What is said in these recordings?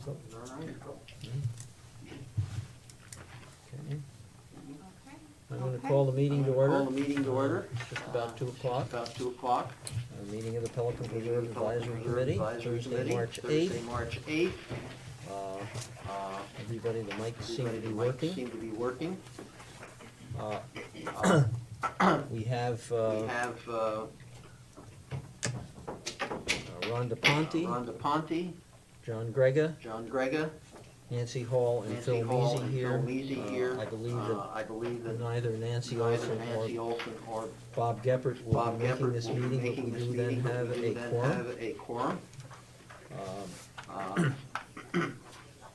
All right. Okay. Okay. I'm going to call the meeting to order. Call the meeting to order. It's just about 2 o'clock. About 2 o'clock. Meeting of the Pelican Preserve Advisory Committee, Thursday, March 8th. Thursday, March 8th. Everybody, the mics seem to be Everybody, the mics working. seem to be working. We have We have Rhonda Ponte, Rhonda Ponte, John Grega, John Grega, Nancy Hall, and Nancy Phil Hall, Measy and here. Phil Measy here. I believe that neither neither Nancy Nancy Olson or Olson or Bob Geppert will Bob be making Geppert this will be meeting, but making we this do then meeting, but have we do a then quorum. have a quorum.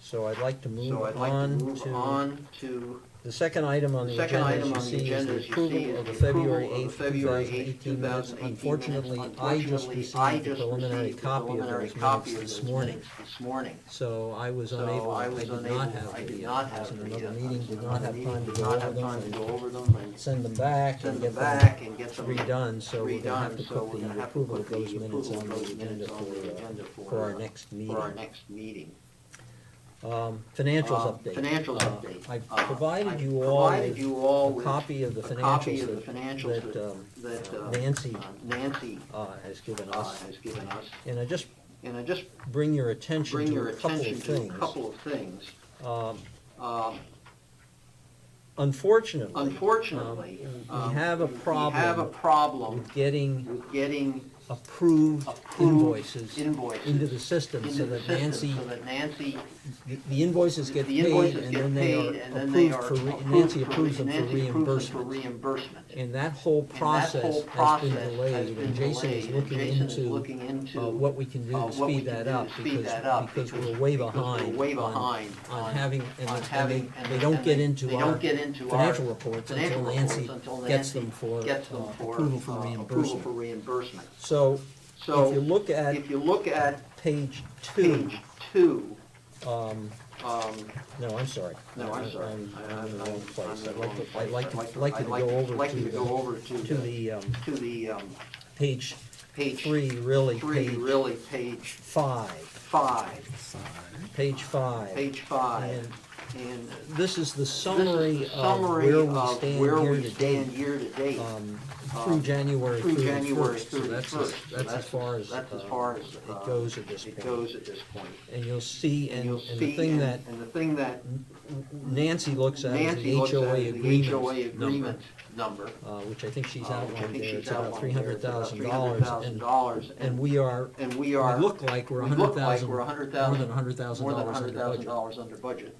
So I'd like to move So I'd like to on move on to the second item on the the second agenda, item as on you the see, is agenda, the as you see, approval is of the the February approval of 8th, the February 2018 minutes. 2018 Unfortunately, minutes. I just Unfortunately, received I the just preliminary received the copy of preliminary those copy minutes of this those morning. minutes this morning. So I was So unable, I I was did unable, not have I did the, not I was have in the, another I meeting, was did in not another have meeting, time to did go not over have them time to go and over them and send them back send and them get them back and get them redone. So we're gonna have to redone. So put we're gonna the have to approval put of those the minutes approval on of the those agenda minutes on the agenda for our next meeting. for our next meeting. Financials update. Financials update. I provided you all with a copy of the financials that Nancy has given us. And I just bring your attention to a couple of things. Unfortunately, we have a problem with getting approved invoices into the system so that Nancy, the invoices get paid and then they are approved for, Nancy approves them for reimbursement. And that whole process has been delayed, and Jason is looking into what we can do to speed that up, because we're way behind on having, and they don't get into our financial reports until Nancy gets them for approval for reimbursement. So if you look at page 2, no, I'm sorry. No, I'm sorry. I'm in the wrong place. I'm in the wrong I'd like place. to go over to the page page 3, really, page 5. Page 5. Page 5. And this is the This summary is the of summary where of we where stand we year to stand date, year to date. through January Through 31st. January So 31st. that's as far as it goes at this point. And you'll see, and the thing that Nancy looks at is the HOA agreement number, which I think she's outlined there. It's about $300,000, and we look like we're $100,000, more than $100,000 under budget.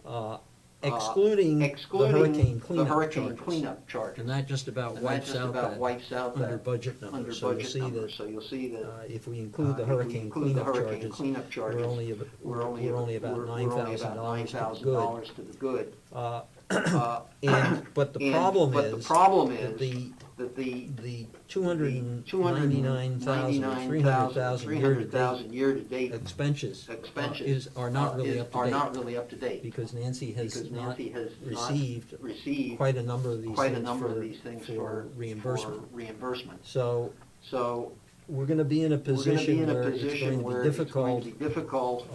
Excluding the hurricane cleanup charges. And that just about wipes out that under budget number. So you'll see that if we include the hurricane cleanup charges, we're only about $9,000 to the good. But the problem is that the 299,000 or 300,000 year-to-date expenses are not really up to date, because Nancy has not received quite a number of these things for reimbursement. So we're going to be in a position where it's going to be difficult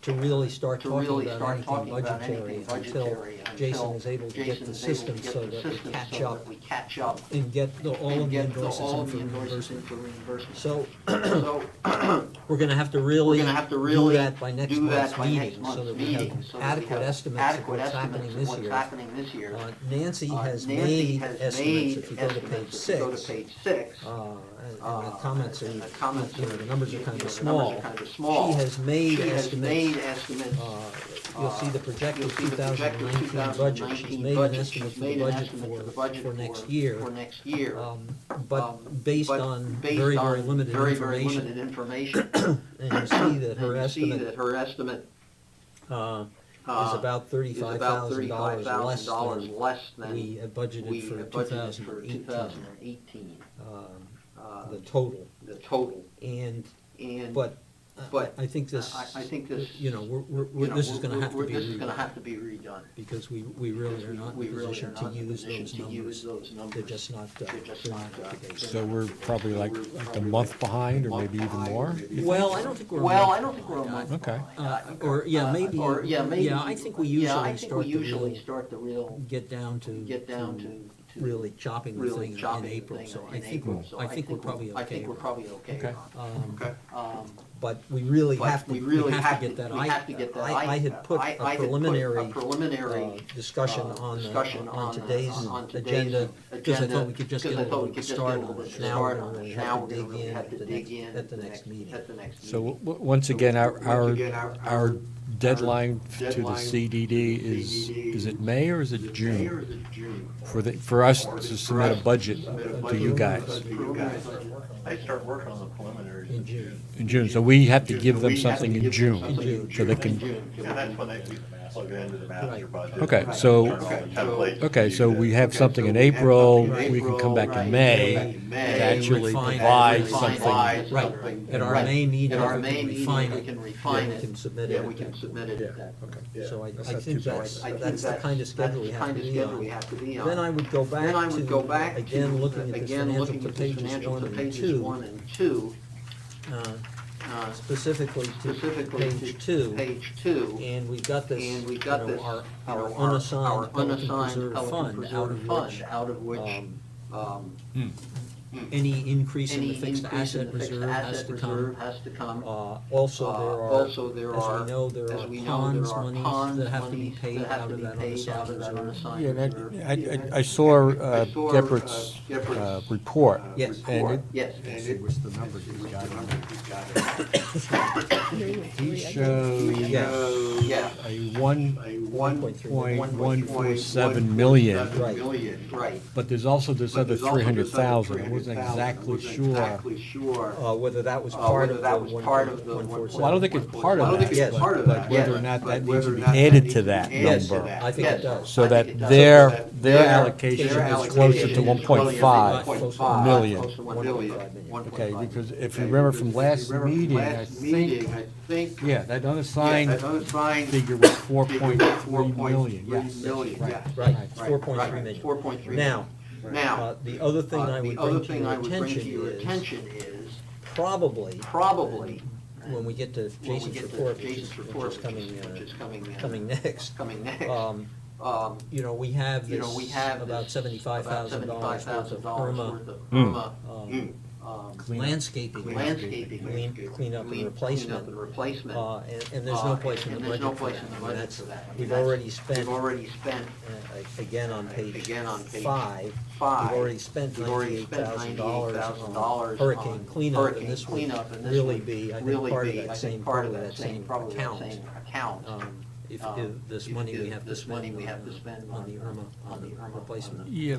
to really start talking about anything budgetary until Jason is able to get the system so that we catch up and get all of the invoices in for reimbursement. So we're going to have to really do that by next month's meeting, so that we have adequate estimates of what's happening this year. Nancy has made estimates. If you go to page 6, and the comments are, the numbers are kind of small. She has made estimates. You'll see the projected 2019 budget. She's made an estimate for the budget for next year, but based on very, very limited information. And you see that her estimate is about $35,000 less than we had budgeted for 2018. The total. But but I think this, I think this, you know, this is gonna have to be this is gonna redone, have to be redone. because we really are not We in a really position are to not in a use position those to use numbers. those numbers. They're just not, They're just they're not, not up to date. So we're probably like a month behind, or maybe even more? Well, I don't think we're. a Well, month I don't think we're a behind. month Okay. behind. Or, yeah, maybe, yeah, I think we yeah, I usually think start we to usually really start to real, get down to really chopping the really thing in chopping the April, thing so in I think April, so I think we're probably I okay. think we're probably okay. Okay. But we really But have to, we we really have to get that. we have to get that. I had put I a had put preliminary preliminary discussion discussion on on today's on today's agenda, because I thought we could just get a because I thought little we could just start get a on little it. Now we're start gonna on really it. Now have we're to gonna dig really in have to dig in at the next meeting. At the next So meeting. once again, our our deadline to the CDD is it May or is it June? For us to submit a budget to you guys I start working on the preliminaries In June. in June, so we have to give them something in June, so they can, Yeah, that's when we plug it into the master budget. okay, so, Template. okay, so we have something in April, we can come back in May to actually Refine it. provide Refine something. Right, at our May meeting, At our we May can meeting, refine we it. can refine Yeah, it. we can submit Yeah, it. we can submit it. at that. So I That's think not too bad. that's, I think that's the kind of schedule we that's have the to kind of be schedule we on. have to be on. Then I would go back Then I would go back to, again, to, looking at this again, financial looking to at this pages financial 1 to and pages 2, 1 and 2, specifically to specifically page to 2. page 2. And we've got this, And we've you got know, this, our our unassigned Pelican unassigned Reserve Pelican Fund, Reserve out of which, um, any increase in the any fixed increase in asset the fixed reserve has asset to reserve come. has to come. Also, there as are, we know, there as are we know, ponds there are monies ponds that have to be monies paid that have out to of be that paid out of unassigned that reserve. unassigned Yeah, reserve. I saw I saw, Geppert's Geppert's, report. Yes. And it, Yes. what's the number he's got on it? He shows Yes. Yeah. a 1.3 1.147 million, Right. Right. but there's also this But other there's also this other 300,000. I wasn't 300,000. exactly I wasn't sure. exactly sure. Whether that was part of whether the that was part of the 1.147. Well, I don't think it's part I of don't that, think it's Yes. part of but that. whether yes. or not But that needs whether to or be not that added needs to be that added to number. that. I think it does. So I that think it does. their, So that their allocation their is closer to allocation is 1.5 close to million. Close to 1 billion. 1.5 Okay, million. because if you Okay, remember because from if you last remember from meeting, last meeting, I think, yeah, that yeah, unassigned that unassigned figure was figure was 4.3 million, 4.3 yes. million, Right. yes. Right, it's Right, 4.3 right, million. 4.3 Now, Now, the other thing I would the other bring to thing your I would bring to attention your is, attention is probably, probably when we get to when we Jason's get to report, Jason's which report, is coming, which is coming next, coming next. you know, we have You know, we have about this $75,000 worth of $75,000 IRMA worth of Mm. IRMA, landscaping, landscaping, cleanup and replacement. And there's no place in the and there's no budget for place that. in the I mean, budget that's, for that. I mean, we've that's- already spent, We've already spent, again on page again on page 5, five, we've already spent we've already spent $98,000 on $98,000 hurricane on cleanup, hurricane and this would cleanup, and this really would be, I think, really part of be, I that think, same, part part of of that that same probably that account. same account. If this if money we have to this money spend we have to spend on the IRMA replacement. Yeah,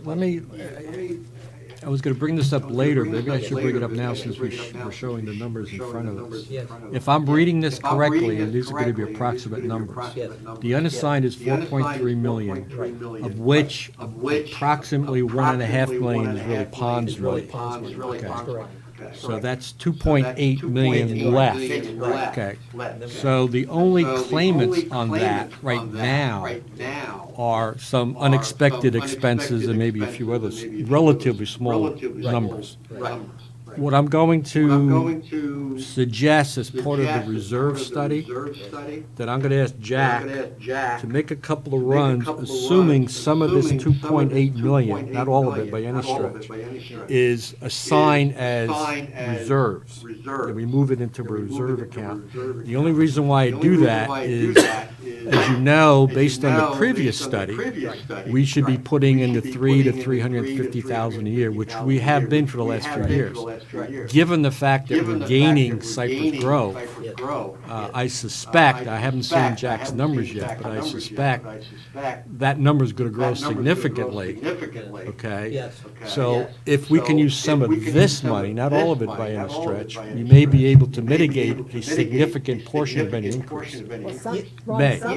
I was gonna bring this up later, maybe I should bring it up now since we're showing the numbers in front of us. Yes. If I'm reading this If I'm reading correctly, and this these are gonna be correctly, approximate these are gonna be numbers, approximate numbers. the unassigned is The unassigned 4.3 is million, 4.3 million, of which approximately approximately 1.5 million is really ponds It's really money. ponds Is really money, that's ponds correct. money. So that's So 2.8 that's million 2.8 left. million left. Okay. Left. So the only So the claimants only on that claimants right on that now right now are some are unexpected some expenses unexpected and maybe a few other expenses and maybe a few relatively other small relatively small numbers. numbers. Right. What I'm going What I'm going to to suggest as part of suggest the as reserve part of the study, reserve study, that I'm gonna ask that Jack I'm gonna ask Jack to make a couple of to make a runs, couple of assuming runs, some of this assuming some of this 2.8 million, not all of it 2.8 by any not all of it stretch, by any stretch, is assigned as assigned as reserves. reserves. And we move it into a And we move it reserve into a account. reserve The only reason why I The only do reason that why I do is, that is, as you know, as based you on the know, previous based on the study, previous study, we should be right, putting we in the should be 3 to putting in the 350,000 a year, which 350,000 we a have year, been which for the we last have few been years. for the last few years. Given the fact that Given we're the fact gaining that we're Cypress gaining Grove, Cypress Grove, I suspect, I haven't seen I Jack's haven't numbers seen yet, Jack's but I numbers yet, suspect but I suspect that number's gonna grow that number's gonna grow significantly, significantly. okay? Yes. Okay. So Yes. if we can So use some if of we can use this some of money, not this all of it money, by any not all of it stretch, by we any may be stretch, able to we may be mitigate able to a mitigate significant a portion of any significant increase. portion of any Well, increase. Ron, May. some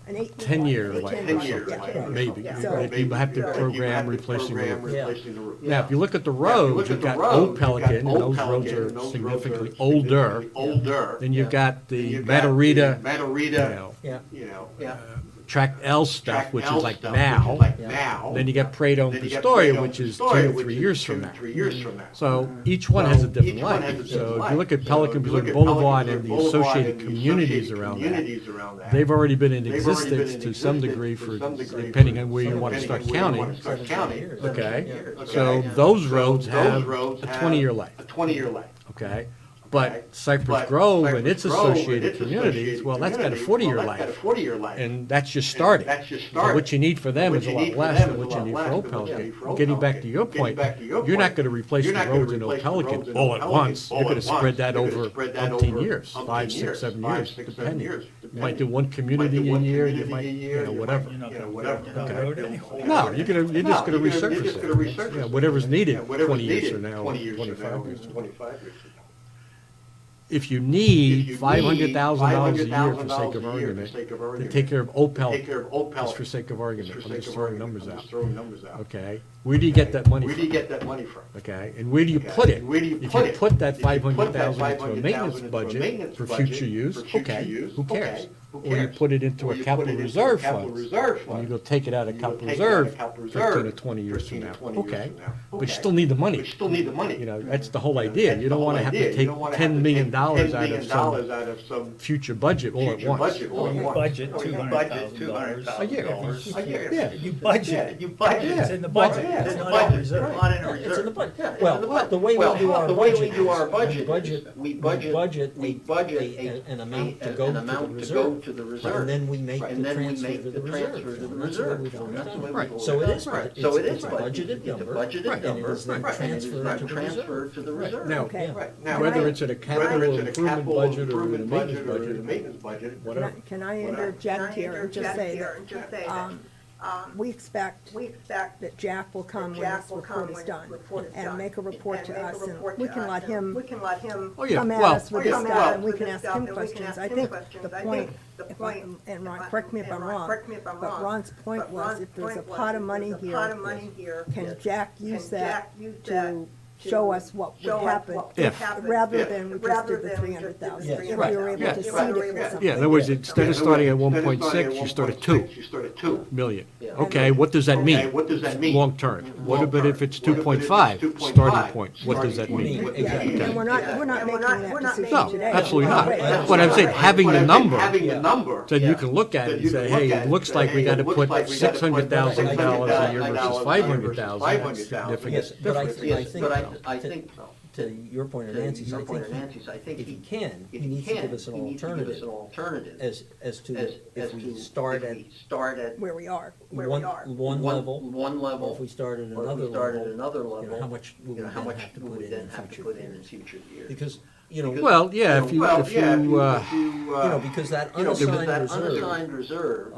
An 8 10-year eight, life 10 or year, something, yeah, maybe. yeah. That you have to program replacing the roof. Yeah. Now, if you look at the roads, you've got old Pelican, and those roads are significantly older. older. Then you've Yeah. got the You've got Matarita, Matarita, you know, Yeah. yeah. Tract L stuff, which is like Which now. is like now. Then you get Pareto and Then you get Pistoia, Pareto which and is 2 Pistoia, to which 3 is years 2 from to now. 3 years from now. So each one has a different Each one life. has a So different if life. you look at So Pelican if you look Resort at Boulevard Pelican and the Boulevard associated and the communities associated around that, communities around that, they've already been in they've already been existence in to some existence degree to for, some degree depending for- on where you want to start depending on where you counting. want to start counting. Okay, Okay. so those So roads those have roads a have 20-year life, A 20-year life. okay? But Cypress But Grove and Cypress its Grove and associated its communities, associated well, that's got a communities, 40-year well, that's got a life. 40-year life. And that's just And starting. that's just So starting. what you need for them What is a you lot need for less them than is a what you lot need less for Old than what you Pelican. need for Old Getting back to Pelican. your Getting point, back to your you're not point, gonna replace you're the not gonna roads in Old replace the Pelican roads in all Old at Pelican once. all You're gonna at spread once. that You're gonna over spread that umpteen over years, umpteen 5, 6, years, 7 5, years, 6, 7 depending. years, You might do one You might community do a one year, you community might, a you year, know, you whatever. might, you know, whatever. No, you're just gonna You're just resurface gonna it. resurface Yeah, it. whatever's needed Yeah, whatever's 20 years needed from now, 20 years from 25 now, years from now. 25 years from now. If you If need you $500,000 a need year for $500,000 sake of a year argument, for sake of to argument, take care of Old take Pelican, care of Old just Pelican, for sake of argument, just for I'm sake just of throwing argument, numbers I'm out. just throwing numbers out. Okay, where do you get that money Where do you from? get that money from? Okay, and where do you Okay, put it? and where do you If put you it? put that If you put that 500,000 into a 500,000 maintenance into a budget maintenance for budget future use, for future okay, use, who cares? okay, who Or you cares? put it into Or a you capital put it into reserve a capital fund, reserve and fund. you go take it out of And you go capital take it out of reserve capital 15 reserve or 20 years from 15 now. or 20 years Okay, from now. but you Okay. still need the But money. you still need the money. You know, that's the whole You know, idea. that's You the don't whole wanna have idea. to You take don't wanna $10 have to million take out $10 of million some out of some future budget all at future once. budget all at You once. budget Or you budget $200,000 a year. $200,000 a year. Yeah. You budget. You budget. Yeah. It's in the budget. Yeah, It's in the not in budget. reserve. It's not in a Yeah, reserve. it's in the budget. Yeah, it's Well, in the budget. the way we Well, do our the way we budget do our is budget we budget- is we we budget budget an amount to go an to the amount to reserve. go to the reserve. And then we make Right. the And then we transfer make to the the transfer reserve. to the And that's the way reserve. we've always That's the done way it. Right. we've So always it done is, it. but Right. So it it's is a budgeted It's a number. budgeted Right. And number. it is then Right. And it is transferred then to the transferred reserve. to the Right. reserve. Now, Okay. Right. Now, whether it's in a whether capital it's in a improvement capital budget or in a improvement maintenance budget or in a budget, maintenance budget, whatever. Can I interject here and just say that, we expect that Jack will come when this report is done and make a report to us, and we can let him Oh, yeah. come at Well, us with this stuff, and we can ask him questions. I think the point, and Ron, correct me if I'm wrong, but Ron's point was, if there's a pot of money here, can Jack use that to show us what would happen? If. Rather than we just did the 300,000, Yes, if we right. were able Yes. to seed it with something. Yeah, in other words, instead of starting at Instead of 1.6, you start at 2 You start at 2 million. Yeah. Okay, what does that mean? Okay, what does that mean? Long term. What Long about if term. it's What about if it's 2.5 2.5 starting point? What does that starting mean? point? Yeah, Exactly. and we're not making that decision No, today. absolutely not. Right. But I'm saying, having But the I'm saying number, having the number, then you can look at it then and you say, can look hey, at it it looks and like say, we hey, gotta it looks put like we gotta put $600,000 a year versus $600,000 $500,000. $500,000. Significant Yes, but I difference. think, But I think, to your point or Nancy's, your I point think of Nancy's, I think if he can, if he needs to give us an he needs to give us alternative an alternative as to as if we to start if at we start at Where we are. one level, one level, or if we start at or if another we start at level, another you know, level, how much will we you know, how then much have to will put we in then have to future put in years? future years? Because, you know, Well, yeah, if you, because that unassigned reserve,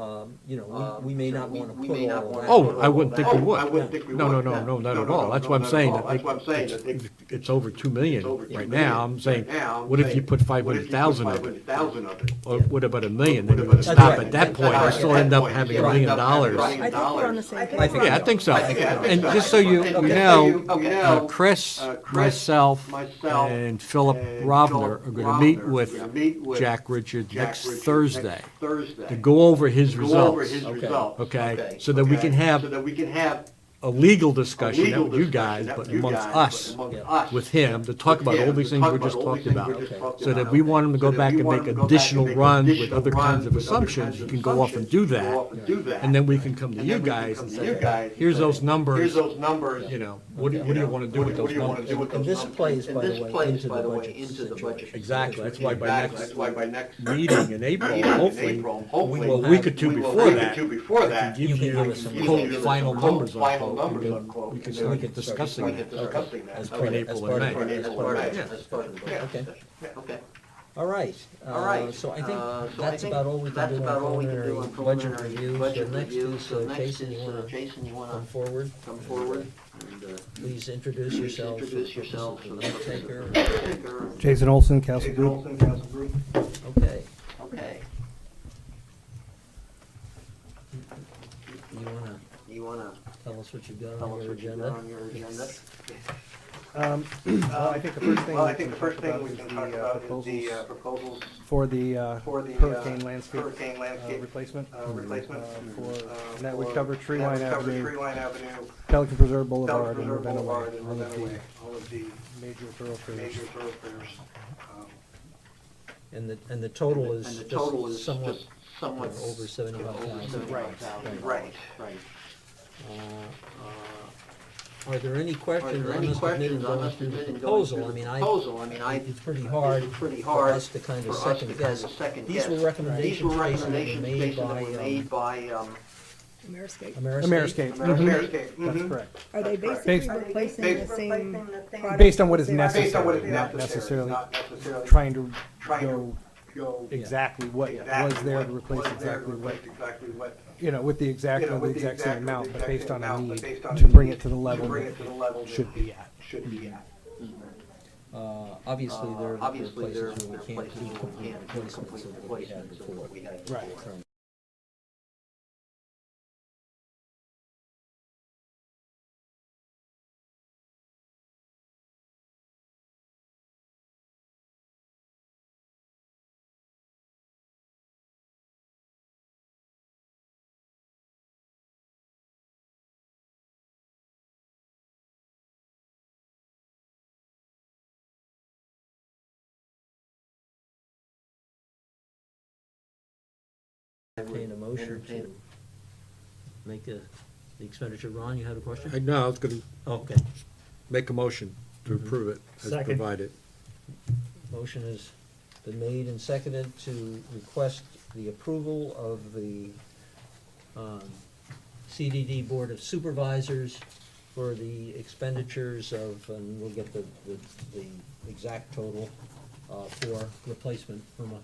you know, we may not wanna put all of that. Oh, I wouldn't think we would. I wouldn't think we would. No, not at all. That's why I'm saying that That's why I'm saying that it's over 2 million it's over 2 right million now. I'm saying, right now. what if you put What if you put 500,000 of it? 500,000 of it? Or what about a million? Then you What would about stop a at million? that point and At still that end up point, having you $1 million. end up having $1 I million. think we're on the same page. I think Yeah, I think so. I think And so. just so you And know, so you know, Chris, myself, and Philip Rovner are gonna meet with Jack Richards next Thursday to go over his results. Okay, so that we can have a legal discussion, not with you guys, but amongst us, with him, to talk about all these things we just talked about. So that if we want him to go back and make additional runs with other kinds of assumptions, he can go off and do that. And then we can come to you guys and say, here's those numbers, you know, what do you wanna do with those numbers? And this plays, by the way, into the budget into the budget. situation. Exactly, that's why by That's why by next meeting in April, hopefully, hopefully, a week or two before that, before that, give You can you give us some quote quote, final numbers on final quote, numbers and on then quote, we can and start then we can discussing we that. can discussing that. As Between part of- April as and part May. of the- as part of the- Yeah. as part of the budget. Okay, Okay. all right. All right. So I think So that's think about all we can that's do on about all we can do preliminary on budget preliminary review. So budget next review. is, So next Jason, is, you wanna Jason, you wanna come forward? come forward? And, Please introduce yourself. introduce yourself for for the the note taker. taker. Jason Olson, Castle Group. Okay. Okay. You wanna You wanna tell us what you've got tell on us your what you got agenda? on your agenda? Well, I think the first thing Well, I we think can the first talk thing about we is can talk the about is the proposals proposals for the for the hurricane landscape hurricane landscape replacement. replacement. And that would cover Tree Line Avenue, Treeline Avenue, Pelican Preserve Pelican Boulevard, and Preserve Ravenna Boulevard, Way, and all of Ravenna the Way, all of the major thoroughfares. major thoroughfares. Um, And the total is And the total is just somewhat just somewhat over 75,000. Right. Are there any questions on this committee going through the proposal? I mean, it's pretty hard for us to kind of second guess. These were recommendations, Jason, that were made by Ameriscape. Ameriscape. Ameriscape. Ameriscape. That's Mhm. correct. Are they Based- basically replacing the same product? Based on what is They are- Based on what is necessary, not necessary, necessarily not necessarily trying to trying go to go exactly what was there to replace exactly what, you know, with the exact same amount, but based on a need to bring it to the level that it should be at. Obviously, there are Obviously, there places where we can't do complete replacements of what we had before. Right. Entertain a motion to make the expenditure. Ron, you had a question? No, I was gonna Okay. make a motion to approve it as Second. provided. Motion has been made and seconded to request the approval of the CDD Board of Supervisors for the expenditures of, and we'll get the exact total for replacement, from a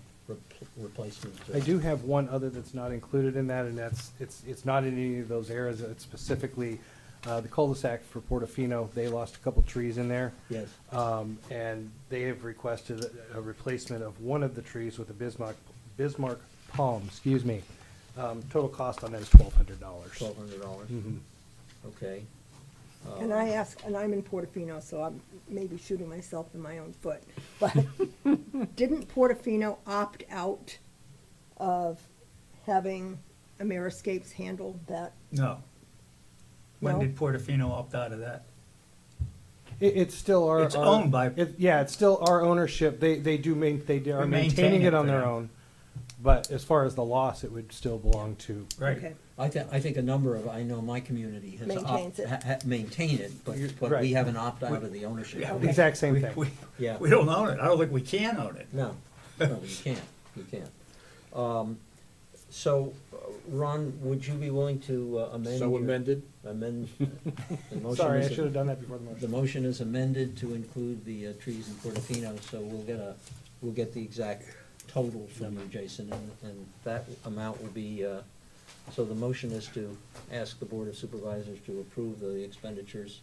replacement. I do have one other that's not included in that, and it's not in any of those areas. It's specifically the cul-de-sac for Portofino. They lost a couple trees in there. Yes. And they have requested a replacement of one of the trees with a Bismarck palm, excuse me. Total cost on that is $1,200. $1,200. Mhm. Okay. And I ask, and I'm in Portofino, so I'm maybe shooting myself in my own foot, but didn't Portofino opt out of having Ameriscapes handle that? No. When No? did Portofino opt out of that? It's still our. It's owned by- Yeah, it's still our ownership. They are We maintain maintaining it it on for their them. own. But as far as the loss, it would still belong to. Right. Okay. I think a number of, I know my community has Maintains it. maintained it, but Right. we have an opt-out of the ownership. Yeah, Okay. Exact same We- thing. we- Yeah. We don't own it. I don't think we can own it. No, you can't. So, Ron, would you be willing to amend? So your- amended? Amend. The motion Sorry, I is- should have done that before the The motion. motion is amended to include the trees in Portofino, so we'll get the exact total from you, Jason, and that amount will be, so the motion is to ask the Board of Supervisors to approve the expenditures.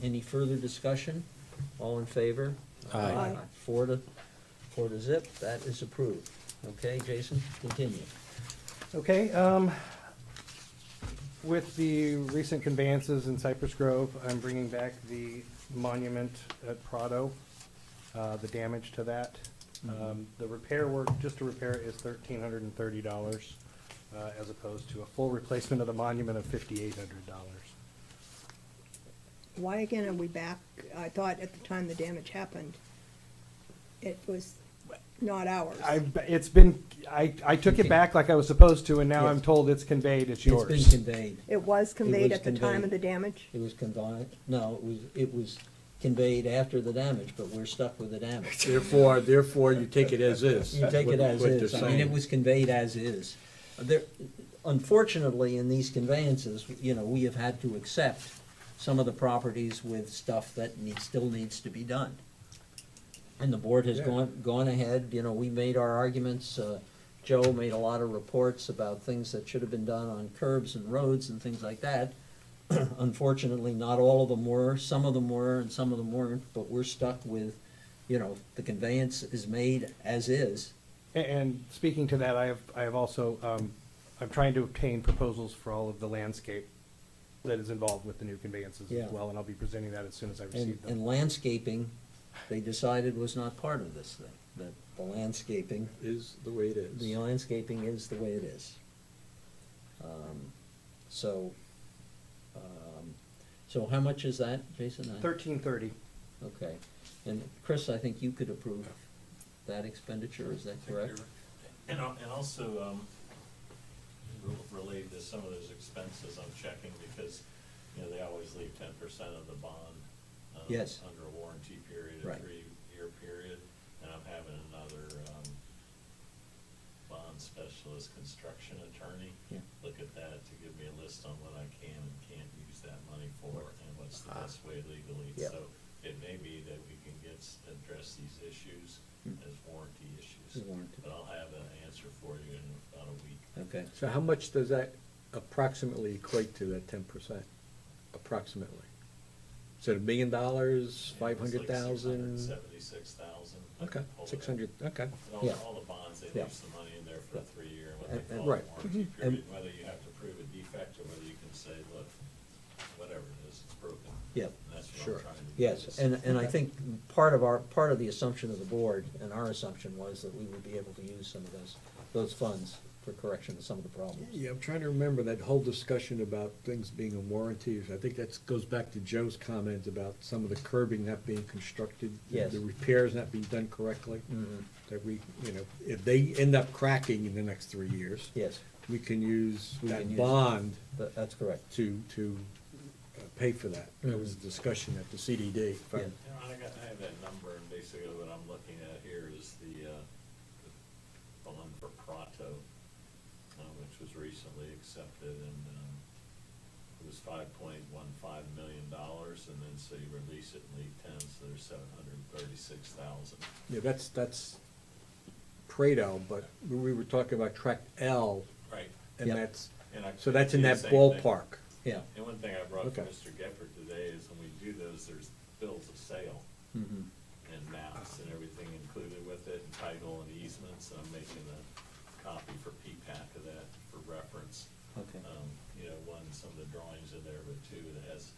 Any further discussion? All in favor? Aye. Aye. 4-0, that is approved. Okay, Jason, continue. Okay, with the recent conveyances in Cypress Grove, I'm bringing back the monument at Prado, the damage to that. The repair work, just to repair it, is $1,330, as opposed to a full replacement of the monument of $5,800. Why again are we back? I thought at the time the damage happened, it was not ours. I took it back like I was supposed to, and now I'm told it's conveyed, it's yours. It's been conveyed. It was conveyed was at the time conveyed. of the damage? It was conveyed, no, it was conveyed after the damage, but we're stuck with the damage. Therefore, you take it as is. You take it as What they're is. I mean, it saying. was conveyed as is. There, unfortunately, in these conveyances, we have had to accept some of the properties with stuff that still needs to be done. And the board has gone ahead, we made our arguments, Joe made a lot of reports about things that should have been done on curbs and roads and things like that. Unfortunately, not all of them were, some of them were and some of them weren't, but we're stuck with, the conveyance is made as is. And speaking to that, I have also, I'm trying to obtain proposals for all of the landscape that is involved with the new conveyances Yeah. as well, and I'll be presenting that as soon as I And, receive them. and landscaping, they decided was not part of this thing, that the landscaping, Is the way it is. the landscaping is the way it is. So, so how much is that, Jason? 1330. Okay, and Chris, I think you could approve that expenditure, is that correct? And also, related to some of those expenses, I'm checking because, you know, they always leave 10% of the bond. Yes. Under a warranty period, Right. a 3-year period, and I'm having another, bond specialist, construction attorney. Yeah. Look at that to give me a list on what I can and can't use that money for, and what's the best way legally. Yeah. So it may be that we can address these issues as warranty issues. As warranty. But I'll have an answer for you in about a week. Okay, So how much does that approximately equate to, that 10%? Approximately? Is it $1 million, 500,000? 76,000. Okay, 600, okay. Yeah. All the bonds, they Yeah. leave some money in there for a 3-year, what And- they and call a right. warranty Mhm. period, And- whether you have to prove a defect or whether you can say, look, whatever it is, it's broken. yeah, And that's what Sure. I'm trying to do. yes, is- and I think part of the assumption of the board, and our assumption was that we would be able to use some of those funds for correction of some of the problems. Yeah, I'm trying to remember that whole discussion about things being in warranties. I think that goes back to Joe's comment about some of the curbing not being constructed. Yes. The repairs not being done correctly. Mhm. That we, you know, if they end up cracking in the next 3 years, Yes, we can use We can that use- bond that's correct. to pay for that. There was a discussion at the CDD. if I- Yeah. You know, I have that number, and basically what I'm looking at here is the bond for Prato, which was recently accepted, and it was $5.15 million, and then so you release it in lead 10, so there's 736,000. Yeah, that's Prado, but we were talking about tract L, Right. and Yep. so that's in the that same thing. ballpark. Yeah. And one thing I brought to Okay. Mr. Gephardt today is when we do those, there's bills of sale Mhm. and maps and everything included with it, and title and easements, and I'm making a copy for PPAC of that for reference. Okay. You know, one, some of the drawings in there, but two, that has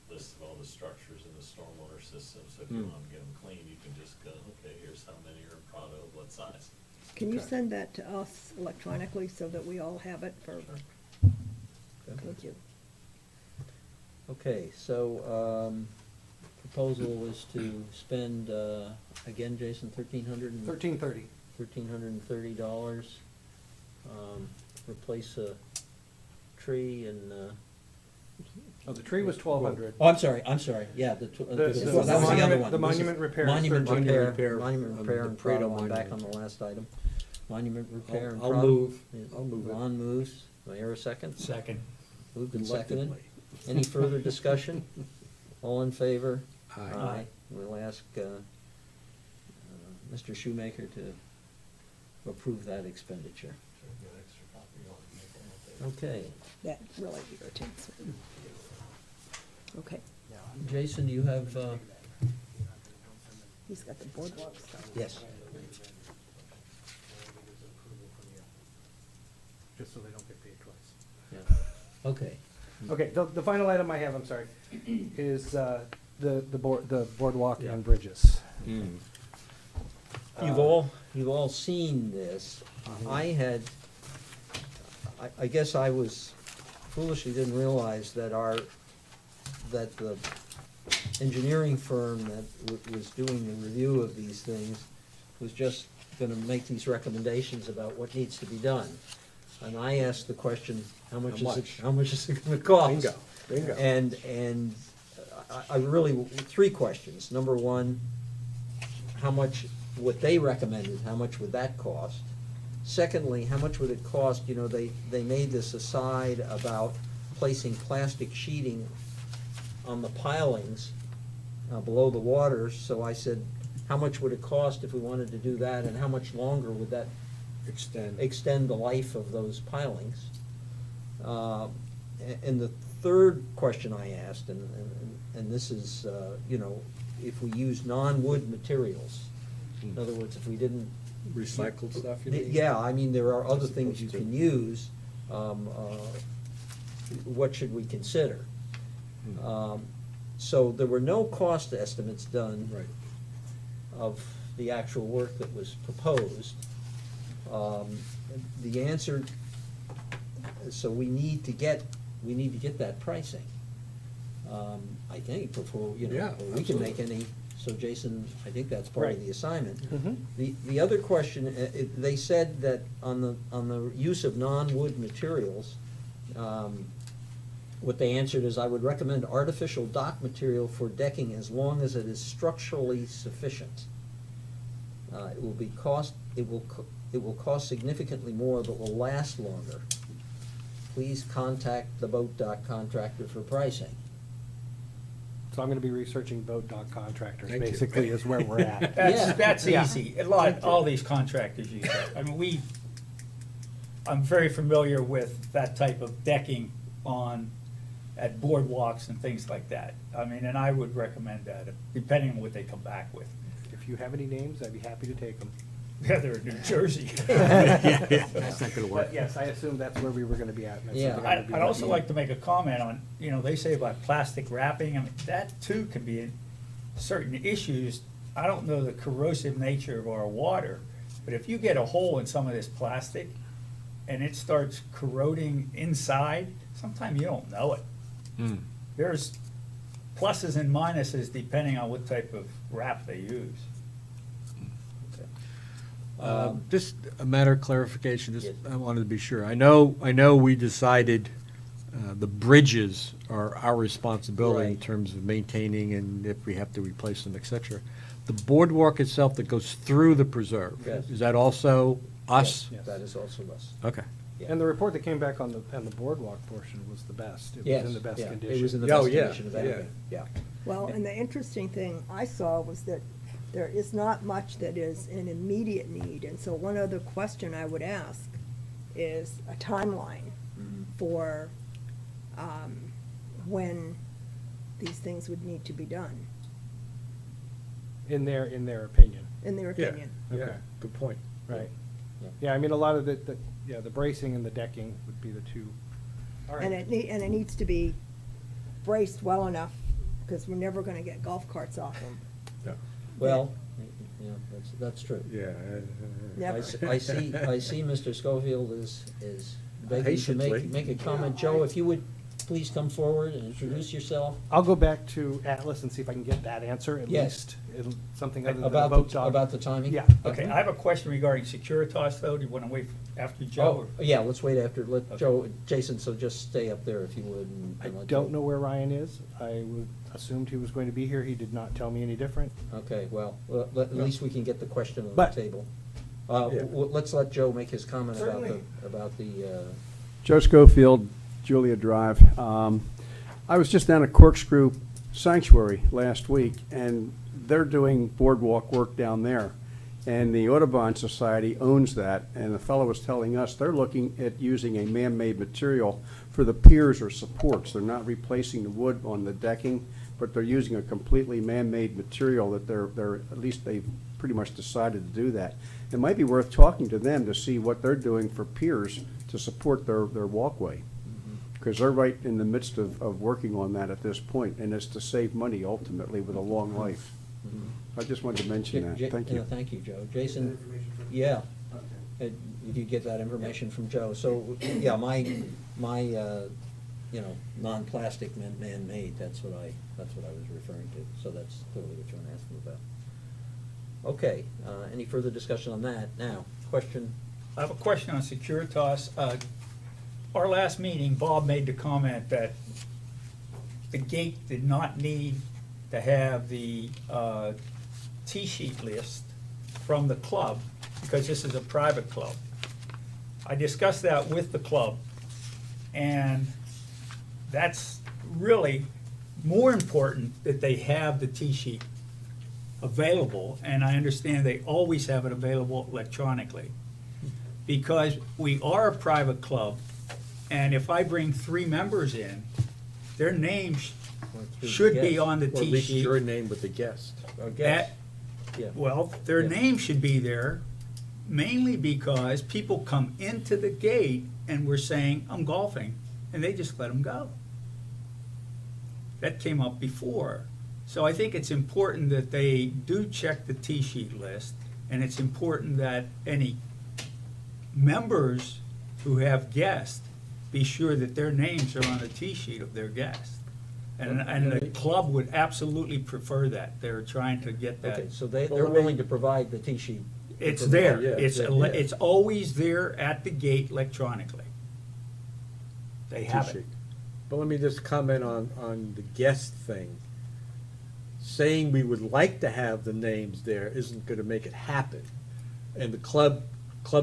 lists of all the structures in the stormwater system, so if you want to get them clean, you can just go, okay, here's how many are in Prado, what size. Can you send that to us electronically so that we all have it for, thank you. Okay, so, proposal is to spend, again, Jason, $1330. $1,330, replace a tree and, Oh, the tree was 1,200. oh, I'm sorry, yeah, that was the other monument- one. the monument repair is Monument 13. repair, Monument monument repair repair of and the Prado Prado, I'm back on monument. the last item. Monument repair and I'll Prado. move. Yeah, I'll move it. Ron moves, do I hear a second? Second. Moved and seconded. Consecutively. Any further discussion? All in favor? Aye. We'll ask, Mr. Shoemaker to approve that expenditure. Okay. That really irritates me. Okay, Jason, do you have, he's got the boardwalk stuff. yes, Just so they don't get paid twice. yeah, okay. Okay, the final item I have, I'm sorry, is the boardwalk Yeah. and bridges. You've all seen this. I guess I was foolishly didn't realize that that the engineering firm that was doing the review of these things was just gonna make these recommendations about what needs to be done. And I asked the question, how much is it gonna cost? Bingo. And I really, 3 questions. Number one, how much, what they recommended, how much would that cost? Secondly, how much would it cost, you know, they made this aside about placing plastic sheeting on the pilings below the waters, so I said, how much would it cost if we wanted to do that, and how much longer would that extend the life of those pilings? And the third question I asked, and this is, you know, if we use non-wood materials, in other words, if we didn't. Recycled stuff, you mean? Yeah, I mean, there are other As things you opposed to- can use. What should we consider? So there were no cost estimates done Right. of the actual work that was proposed. The answer, so we need to get that pricing, I think, before, Yeah, we can make any, so Jason, I think that's part of Right. the assignment. Mhm. The other question, they said that on the use of non-wood materials, what they answered is, I would recommend artificial dock material for decking as long as it is structurally sufficient. It will cost significantly more, but will last longer. Please contact the boat dock contractor for pricing. So I'm gonna be researching boat dock contractors, Thank you. basically, is where we're at. Yeah. That's Yeah. easy. All these contractors use that. I mean, I'm very familiar with that type of decking at boardwalks and things like that. I mean, and I would recommend that, depending on what they come back with. If you have any names, I'd be happy to take them. Yeah, they're in New Jersey. That's not gonna work. But yes, I assume that's where we were gonna be at. and that's Yeah. something I would be I'd also looking like at. to make a comment on, they say about plastic wrapping, I mean, that too can be in certain issues. I don't know the corrosive nature of our water, but if you get a hole in some of this plastic and it starts corroding inside, sometimes you don't know it. Mm. There's pluses and minuses depending on what type of wrap they use. Just a matter of clarification, just, Yes. I wanted to be sure. I know we decided the bridges are our responsibility in Right. terms of maintaining and if we have to replace them, et cetera. The boardwalk itself that goes through the preserve, Yes. is that also us? Yes, that is also us. Okay. Yeah. And the report that came back on the boardwalk portion was the best. It Yes, was in the best yeah, condition. It was in the Oh, best yeah, condition of yeah. anything, yeah. Well, and the interesting thing I saw was that there is not much that is an immediate need, and so one other question I would ask is a timeline for, when these things would need to be done, In their opinion, in their Yeah, opinion. yeah, Okay. good point. right? Yeah. Yeah, I mean, a lot of the bracing and the decking would be the two. All right. And it needs to be braced well enough, because we're never gonna get golf carts off them. Well, yeah, that's true. Yeah. Never. I see Mr. Schofield is begging to Patiently. make a comment. Joe, if you would please come forward and introduce yourself. I'll go back to Atlas and see if I can get that answer at Yes. least. Something other than the About boat the, dock. about the timing? Yeah. Okay, I have a question regarding Securitas though. Do you want to wait after Joe? Oh, yeah, let's wait after, let Okay. Jason, so just stay up there if you would. I and let don't Joe- know where Ryan is. I assumed he was going to be here. He did not tell me any different. Okay, well, at least we can get the question on the But- table. Yeah. Let's let Joe make his comment Certainly. about the, Joe Schofield, Julia Drive. I was just down at Corkscrew Sanctuary last week, and they're doing boardwalk work down there. And the Audubon Society owns that, and the fellow was telling us they're looking at using a man-made material for the piers or supports. They're not replacing the wood on the decking, but they're using a completely man-made material that they're, at least they've pretty much decided to do that. It might be worth talking to them to see what they're doing for piers to support their walkway. Because they're right in the midst of working on that at this point, and it's to save money ultimately with a long life. I just wanted to mention that. Thank you. Thank you, Joe. Jason, yeah, if you get that information from Joe. So, yeah, my, non-plastic man-made, that's what I was referring to. So that's clearly what you're asking about. Okay, any further discussion on that? Now, question? I have a question on Securitas. Our last meeting, Bob made the comment that the gate did not need to have the T-sheet list from the club because this is a private club. I discussed that with the club, and that's really more important that they have the T-sheet available, and I understand they always have it available electronically. Because we are a private club, and if I bring 3 members in, their names should be on the Or at least T-sheet. your name with the guest. Or guess? Yeah. Well, their Yeah. name should be there, mainly because people come into the gate and we're saying, I'm golfing, and they just let them go. that came up before. So I think it's important that they do check the T-sheet list, and it's important that any members who have guests be sure that their names are on the T-sheet of their guests. And the club would absolutely prefer that. They're trying to get that. Okay, so they're willing to provide the T-sheet. It's there. Yeah, yeah. It's always there at the gate electronically. They have it. T-sheet. But let me just comment on the guest thing. Saying we would like to have the names there isn't gonna make it happen. And the club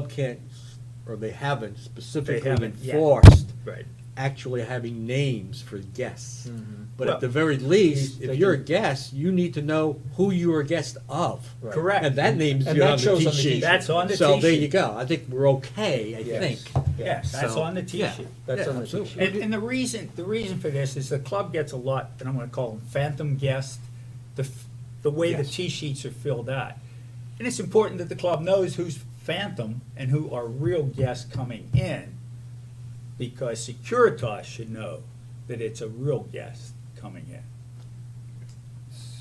can't, or they haven't specifically haven't yet. enforced Right. actually having names for guests. But Well, at the very least, they if you're a can- guest, you need to know who you're a guest of. Right. Correct. And that name's And on that the shows on the T-sheet. T-sheet. That's on the So there T-sheet. you go. I think we're okay, I think. Yes, that's So, on the yeah. T-sheet. That's Yeah, on the absolutely. T-sheet. And the reason for this is the club gets a lot, and I'm gonna call them phantom guests, the way the Yes. T-sheets are filled out. And it's important that the club knows who's phantom and who are real guests coming in, because Securitas should know that it's a real guest coming in.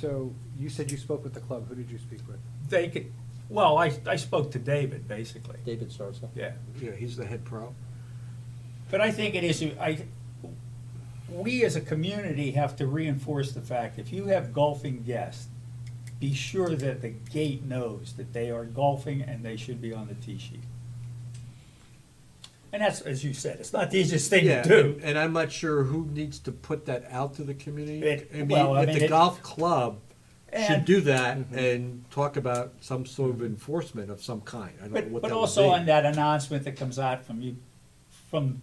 So you said you spoke with the club. Who did you speak with? They could, well, I spoke to David, basically, David starts off. yeah. Yeah, he's the head pro. But I think it is, we as a community have to reinforce the fact, if you have golfing guests, be sure that the gate knows that they are golfing and they should be on the tee sheet. And that's, as you said, it's not the easiest thing to Yeah, do. and I'm not sure who needs to put that out to the community. I If mean, the it- golf club should And- do that and talk about some sort of enforcement of some kind. I don't know what But that would also be. on that announcement that comes out from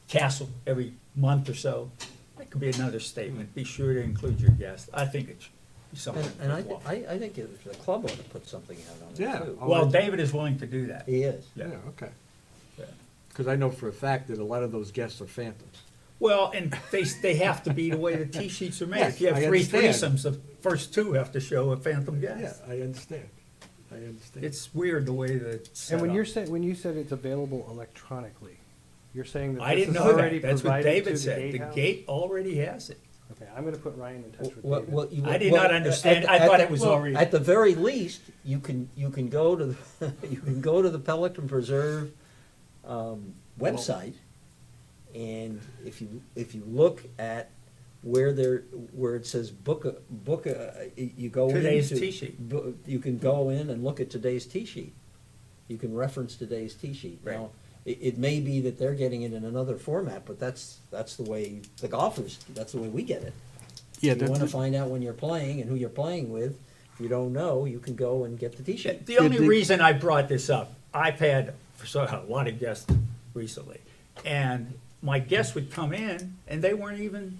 Castle every month or so, that could be another statement, be sure to include your guests. I think it should be something. And I worthwhile. think the club ought to put something out on Yeah. it too. Well, David is willing to do that. He is. Yeah, okay. Yeah. Because I know for a fact that a lot of those guests are phantoms. Well, and they have to be the way the T-sheets are made. Yes, If you have I three understand. threesomes, the first two have to show a phantom Yeah, guest. I understand. I understand. It's weird the way that it's set And when up. you're saying, when you said it's available electronically, you're saying that I this didn't is know already that. That's what provided to David the said. The gatehouse? gate already has it. Okay, I'm gonna put Ryan in touch with Well, David. well, you- I did well, not understand. at- I at thought the- it was well, already. At the very least, you can go to, you can go to the Pelican Preserve website, and if you look at where it says book a, you go into. Today's T-sheet. You can go in and look at today's T-sheet. You can reference today's T-sheet. Right. Now, it may be that they're getting it in another format, but that's the way the golfers, that's the way we get it. Yeah, If you wanna that- find out when you're playing and who you're playing with, if you don't know, you can go and get the T-shirt. The only the- reason I brought this up, I've had a lot of guests recently, and my guests would come in and they weren't even,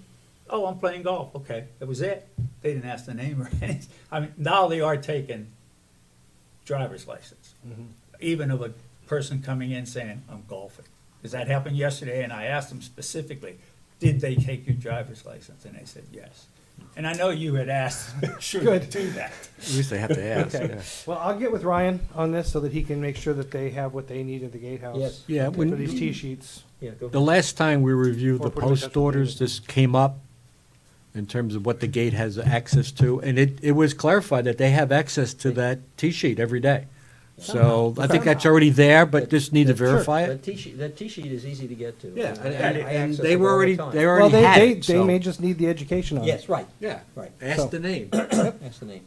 oh, I'm playing golf, okay, that was it. They didn't ask the name or anything. I mean, now they are taking driver's license, even of a person coming in saying, I'm golfing. Because that happened yesterday, and I asked them specifically, did they take your driver's license? And they said, yes. And I know you had asked, should we Good. do that? At least they have to ask. Okay, yeah. well, I'll get with Ryan on this so that he can make sure that they have what they need at the gatehouse. Yes. Yeah, For when- these T-sheets. Yeah, go The ahead. last time we reviewed Or the put them in touch post with orders, David. this came up in terms of what the gate has access to, and it was clarified that they have access to that T-sheet every day. So I think that's already there, but just need to verify it. That T-sheet is easy to get to. Yeah, I and access they it were all the already, time. they Well, already had it, they so. may just need the education on it. Yes, right, Yeah, right. ask So- the name That's the name.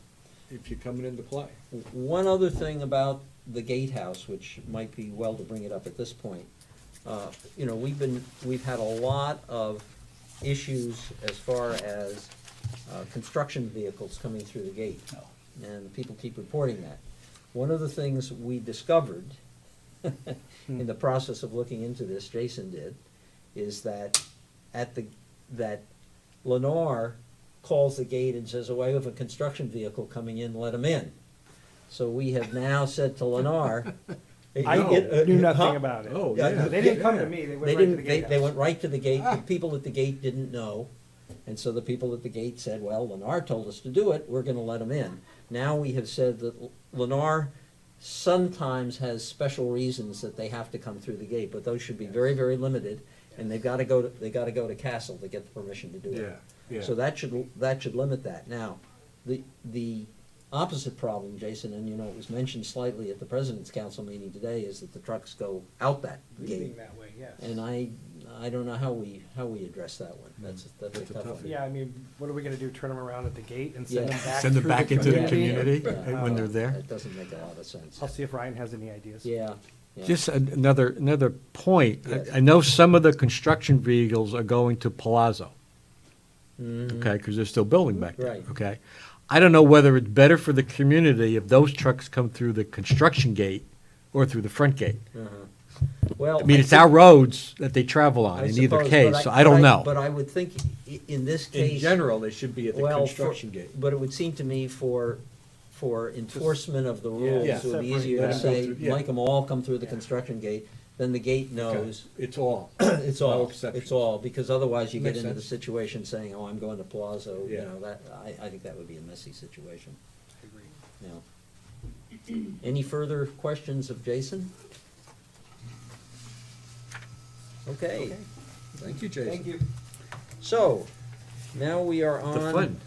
if you're coming into play. One other thing about the gatehouse, which might be well to bring it up at this point. You know, we've had a lot of issues as far as construction vehicles coming through the gate. And people keep reporting that. One of the things we discovered in the process of looking into this, Jason did, is that that Lennar calls the gate and says, oh, I have a construction vehicle coming in, let him in. So we have now said to Lennar. I knew nothing about it. Oh, Yeah, yeah. They didn't come to me, they They went right to didn't, the they gatehouse. went right to the gate, the people at the gate didn't know, and so the people at the gate said, well, Lennar told us to do it, we're gonna let them in. Now we have said that Lennar sometimes has special reasons that they have to come through the gate, but those should be very, very limited, and they gotta go to Castle to get the permission to do Yeah. it. Yeah. So that should limit that. Now, the opposite problem, Jason, and you know, it was mentioned slightly at the President's Council meeting today, is that the trucks go out that Leaving gate. that way, yes. And I don't know how we address that one. That's a tough one. Yeah, I mean, what are we gonna do, turn them around at the gate and send Yeah. them back? Send them through back into the community Yeah. when they're there. That doesn't make a lot of sense. I'll see if Ryan has any ideas. Yeah. Yeah. Just another point. Yes. I know some of the construction vehicles are going to Palazzo, Mhm. okay, because they're still building back there, Right. okay? I don't know whether it's better for the community if those trucks come through the construction gate or through the front gate. Uh-huh. Well, I mean, it's think- our roads that they travel on I in either suppose, case, but so I don't know. But I would think in this case. they should be Well, but it would seem to me for enforcement of the rules, Yeah. it would be Separate easier to that. say, Yeah. make them all come through the construction gate, then the gate knows. It's all. It's No all, exceptions. it's all, because otherwise you get Makes into the sense. situation saying, oh, I'm going to Palazzo, you Yeah. know, that, I think that would be a messy situation, Agreed. you know. Any further questions of Jason? Okay, Thank you, Jason. Thank you. so, now we are The on. fun.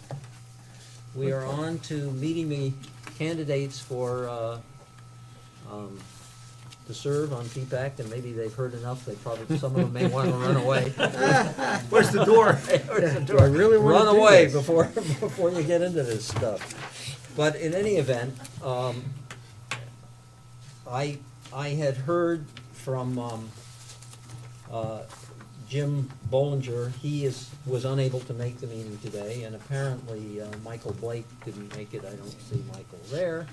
We are on to meeting the candidates for, to serve on PPAC, and maybe they've heard enough, they probably, some of them may want to run away. Where's the door? Where's the Do door? I really wanna Run do away this? before you get into this stuff. But in any event, I had heard from, Jim Bollinger. He was unable to make the meeting today, and apparently, Michael Blake didn't make it. I don't see Michael there.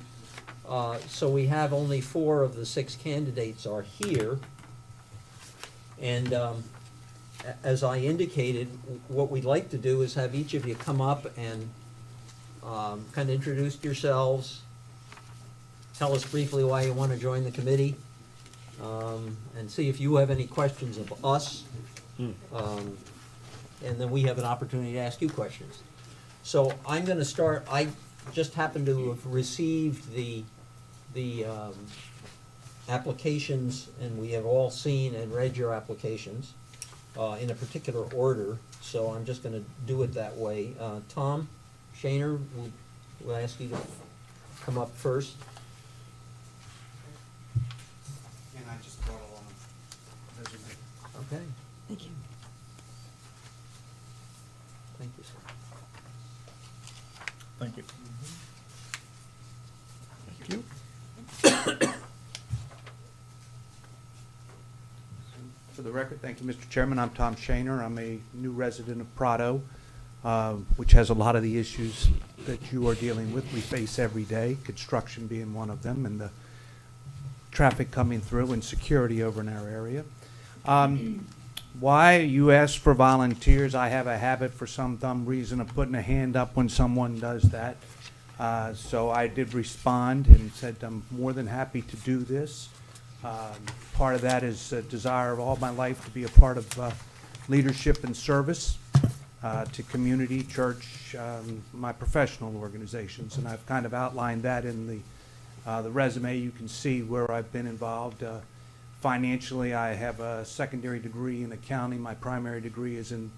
So we have only 4 of the 6 candidates are here. And, as I indicated, what we'd like to do is have each of you come up and, kind of introduce yourselves, tell us briefly why you want to join the committee, and see if you have any questions of us. And then we have an opportunity to ask you questions. So I'm gonna start, I just happened to have received the applications, and we have all seen and read your applications in a particular order, so I'm just gonna do it that way. Tom Shaner, we'll ask you to come up first. And I just brought along a resume. Okay. Thank you. Thank you, sir. Thank you. For the record, thank you, Mr. Chairman. I'm Tom Shaner. I'm a new resident of Prado, which has a lot of the issues that you are dealing with. We face every day, construction being one of them, and the traffic coming through and security over in our area. Why you asked for volunteers, I have a habit for some dumb reason of putting a hand up when someone does that. So I did respond and said I'm more than happy to do this. Part of that is a desire of all my life to be a part of leadership and service to community, church, my professional organizations. And I've kind of outlined that in the resume. You can see where I've been involved. Financially, I have a secondary degree in accounting. My primary degree is in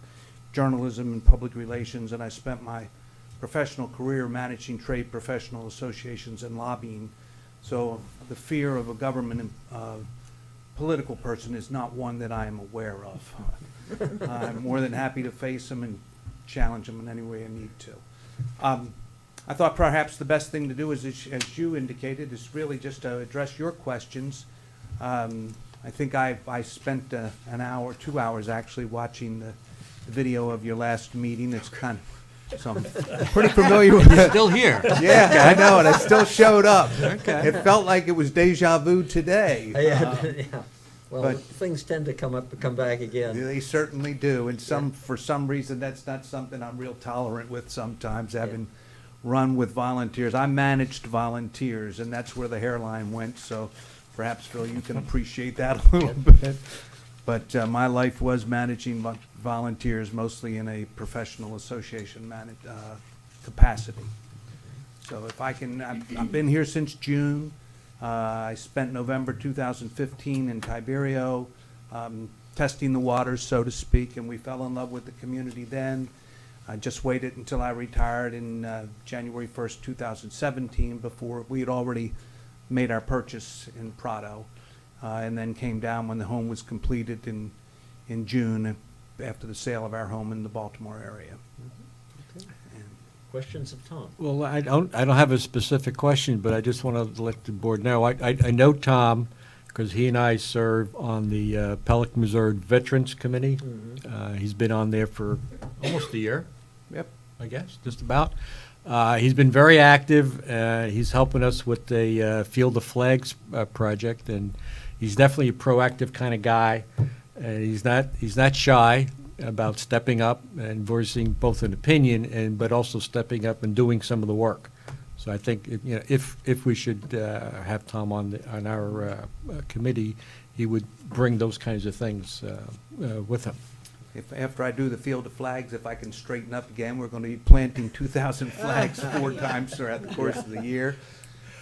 journalism and public relations, and I spent my professional career managing trade professional associations and lobbying. So the fear of a government political person is not one that I am aware of. I'm more than happy to face them and challenge them in any way I need to. I thought perhaps the best thing to do is, as you indicated, is really just to address your questions. I think I spent an hour, 2 hours actually, watching the video of your last meeting. It's kind of, so I'm pretty familiar with it. Still here. Yeah, I know, and I still showed up. It felt like it was deja vu today. Yeah. Well, but- things tend to come back again. They certainly do, and for some reason, that's not something I'm real tolerant with sometimes, having run with volunteers. I managed volunteers, and that's where the hairline went, so perhaps, Phil, you can appreciate that a little bit. But my life was managing volunteers, mostly in a professional association capacity. So if I can, I've been here since June. I spent November 2015 in Tiberio, testing the waters, so to speak, and we fell in love with the community then. I just waited until I retired in January 1st, 2017, before we had already made our purchase in Prado, and then came down when the home was completed in June after the sale of our home in the Baltimore area. Questions of Tom? Well, I don't have a specific question, but I just want to let the board know. I know Tom, because he and I serve on the Pelican Reserve Veterans Committee. He's been on there for almost a year. Yep. I guess, just about. He's been very active. He's helping us with the Field of Flags project, and he's definitely a proactive kind of guy. And he's not shy about stepping up and voicing both an opinion but also stepping up and doing some of the work. So I think if we should have Tom on our committee, he would bring those kinds of things with him. If after I do the Field of Flags, if I can straighten up again, we're going to be planting 2,000 flags 4 times throughout the course of the year.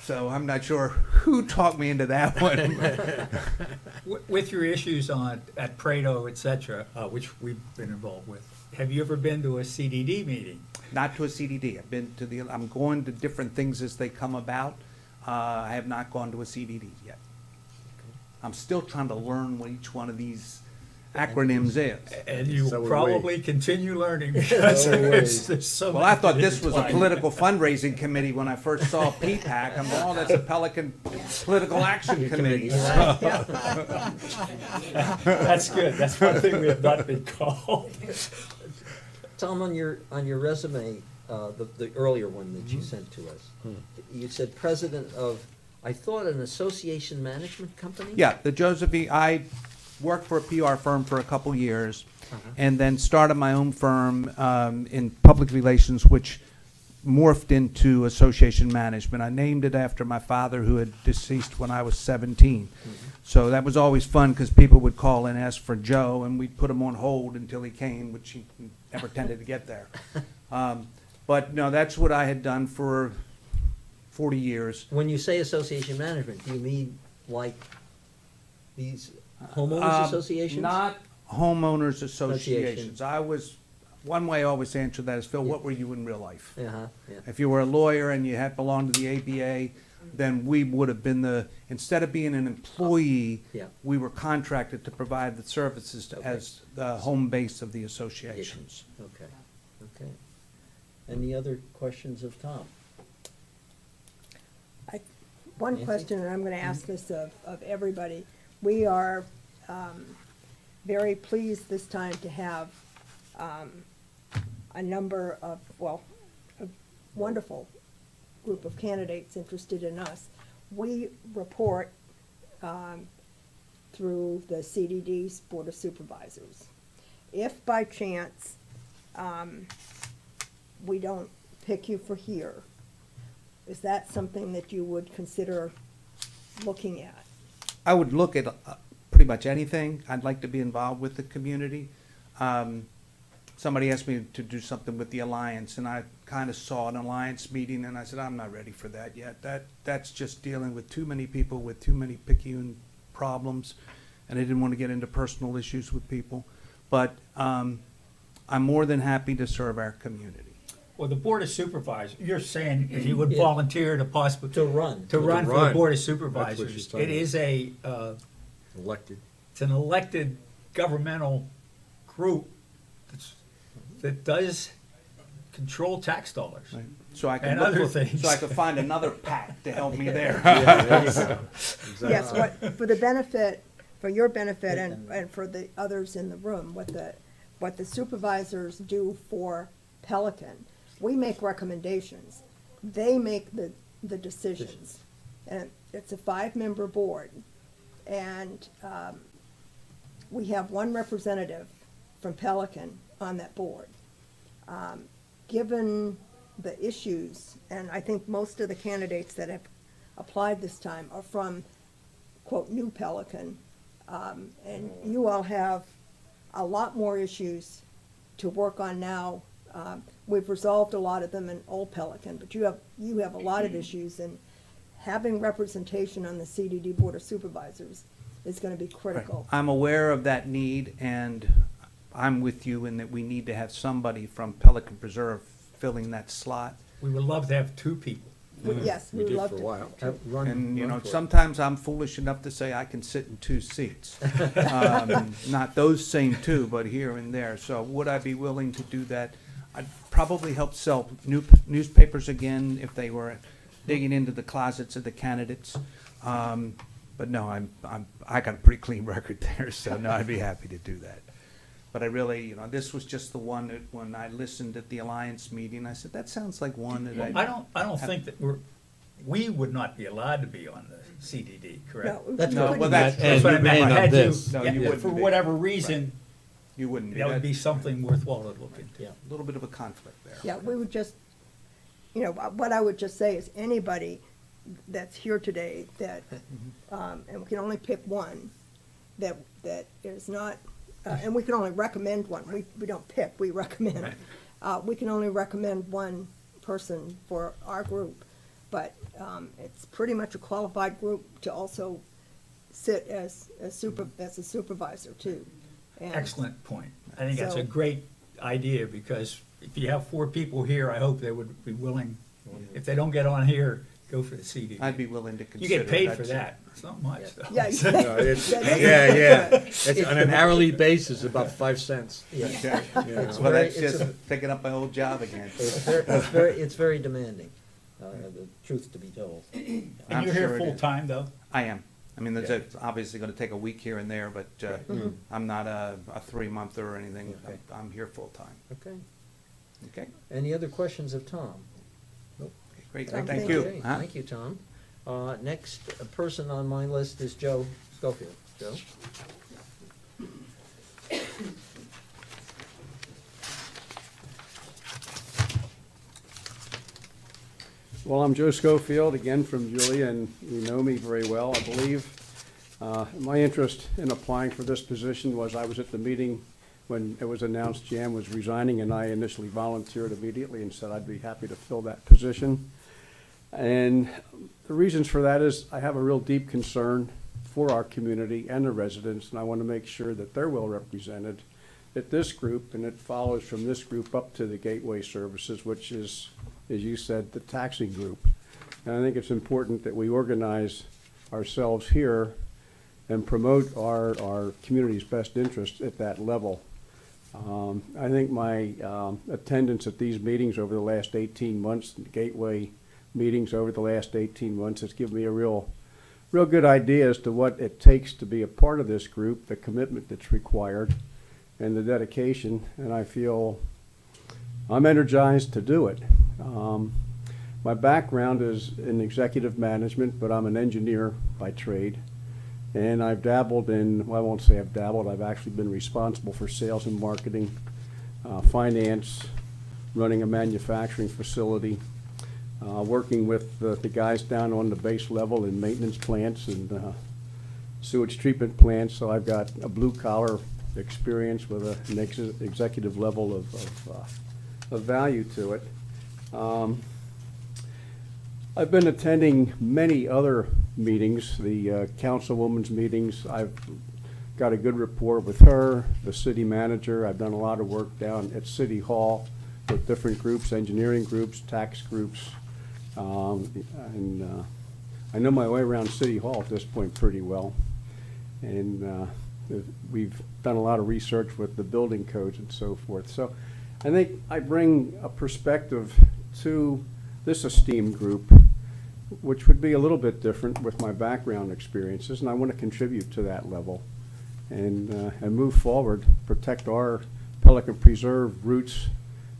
So I'm not sure who talked me into that one. With your issues at Prado, et cetera, which we've been involved with, have you ever been to a CDD meeting? Not to a CDD. I'm going to different things as they come about. I have not gone to a CDD yet. I'm still trying to learn what each one of these acronyms is. And you So will are probably continue learning because there's so Well, I much thought to this was a intertwine. political fundraising committee when I first saw PPAC. I'm, oh, that's a Pelican Political Action Committee. That's good. That's one thing we have not been called. Tom, on your resume, the earlier one that you sent to us, you said president of, I thought, an association management company? Yeah, the Josephine, I worked for a PR firm for a couple years, and then started my own firm in public relations, which morphed into association management. I named it after my father, who had deceased when I was 17. So that was always fun, because people would call and ask for Joe, and we'd put him on hold until he came, which he never tended to get there. But no, that's what I had done for 40 years. When you say association management, do you mean like these homeowners associations? Not homeowners Associations. associations. One way I always answer that is, Phil, what were you in real life? Yeah. If you were a lawyer and you had belonged to the ABA, then we would have been instead of being an employee, Yeah. we were contracted to provide the services Okay. as the home base of the associations. Okay. Any other questions of Tom? One Nancy? question, and I'm gonna ask this of everybody. We are very pleased this time to have a number of, a wonderful group of candidates interested in us. We report through the CDD's Board of Supervisors. If by chance we don't pick you for here, is that something that you would consider looking at? I would look at pretty much anything. I'd like to be involved with the community. Somebody asked me to do something with the Alliance, and I kind of saw an Alliance meeting, and I said, I'm not ready for that yet. That's just dealing with too many people with too many picayune problems, and I didn't want to get into personal issues with people. But I'm more than happy to serve our community. Well, the Board of Supervisors, you're saying if you would Yeah. volunteer to possibly. To run. To run for the run. Board of That's what Supervisors. she's talking It is Elected. it's an elected governmental group that does control tax dollars. Right. So I can And look other for- things. So I could find another PAC to help me there. Yes, for the benefit, for your benefit and for the others in the room, what the supervisors do for Pelican, we make recommendations. They make the decisions. And it's a 5-member board. And we have one representative from Pelican on that board. Given the issues, and I think most of the candidates that have applied this time are from, quote, New Pelican, and you all have a lot more issues to work on now. We've resolved a lot of them in Old Pelican, but you have a lot of issues, and having representation on the CDD Board of Supervisors is gonna be critical. I'm aware of that need, and I'm with you in that we need to have somebody from Pelican Preserve filling that slot. We would love to have two people. Yes, we would love to. And, you know, sometimes I'm foolish enough to say I can sit in two seats. Not those same two, but here and there. So would I be willing to do that? I'd probably help sell newspapers again if they were digging into the closets of the candidates. But no, I got a pretty clean record there, so no, I'd be happy to do that. But I really, you know, this was just the one that when I listened at the Alliance meeting, I said, that sounds like one that I don't think that we would not be allowed to be on the CDD, correct? No, That's we right. couldn't- Well, that's That's what I meant. And I had this. No, to, you yeah, wouldn't for be. whatever reason, you wouldn't be. that would be something worthwhile to look into. Yeah. A little bit of a conflict there. Yeah, we would just, you know, what I would just say is anybody that's here today that, and we can only pick one, that is not, and we can only recommend one. We don't pick, we recommend. We can only recommend one person for our group, but it's pretty much a qualified group to also sit as a supervisor too. And Excellent point. I think that's a So- great idea, because if you have 4 people here, I hope they would be willing, if they don't get on here, go for the CDD. I'd be willing to You consider. get paid that for too. that. It's not much, though. Yeah, Yeah. It's on an hourly basis, about 5 cents. Yeah. It's Well, very- that's it's just a- picking up my old job again. It's very demanding, the truth to be told. And I'm you're sure here it is. full-time, though? I am. I mean, it's obviously gonna take a week here and there, but, I'm not a 3-monther or anything. Okay. I'm here full-time. Okay. Okay? Any other questions of Tom? Great, Tom, thank thank you. Okay, Huh? Thank you, Tom. Next person on my list is Joe Schofield. Joe? Well, I'm Joe Schofield, again from Julia, and you know me very well, I believe. My interest in applying for this position was I was at the meeting when it was announced Jan was resigning, and I initially volunteered immediately and said I'd be happy to fill that position. And the reasons for that is I have a real deep concern for our community and the residents, and I want to make sure that they're well represented at this group, and it follows from this group up to the Gateway Services, which is, as you said, the taxing group. And I think it's important that we organize ourselves here and promote our community's best interests at that level. I think my attendance at these meetings over the last 18 months, the Gateway meetings over the last 18 months, has given me a real good idea as to what it takes to be a part of this group, the commitment that's required, and the dedication, and I feel I'm energized to do it. My background is in executive management, but I'm an engineer by trade. And I've dabbled in, well, I won't say I've dabbled, I've actually been responsible for sales and marketing, finance, running a manufacturing facility, working with the guys down on the base level in maintenance plants and sewage treatment plants. So I've got a blue collar experience with an executive level of value to it. I've been attending many other meetings, the councilwoman's meetings. I've got a good rapport with her, the city manager. I've done a lot of work down at City Hall with different groups, engineering groups, tax groups. And I know my way around City Hall at this point pretty well. And we've done a lot of research with the building codes and so forth. So I think I bring a perspective to this esteemed group, which would be a little bit different with my background experiences, and I want to contribute to that level and move forward, protect our Pelican Preserve roots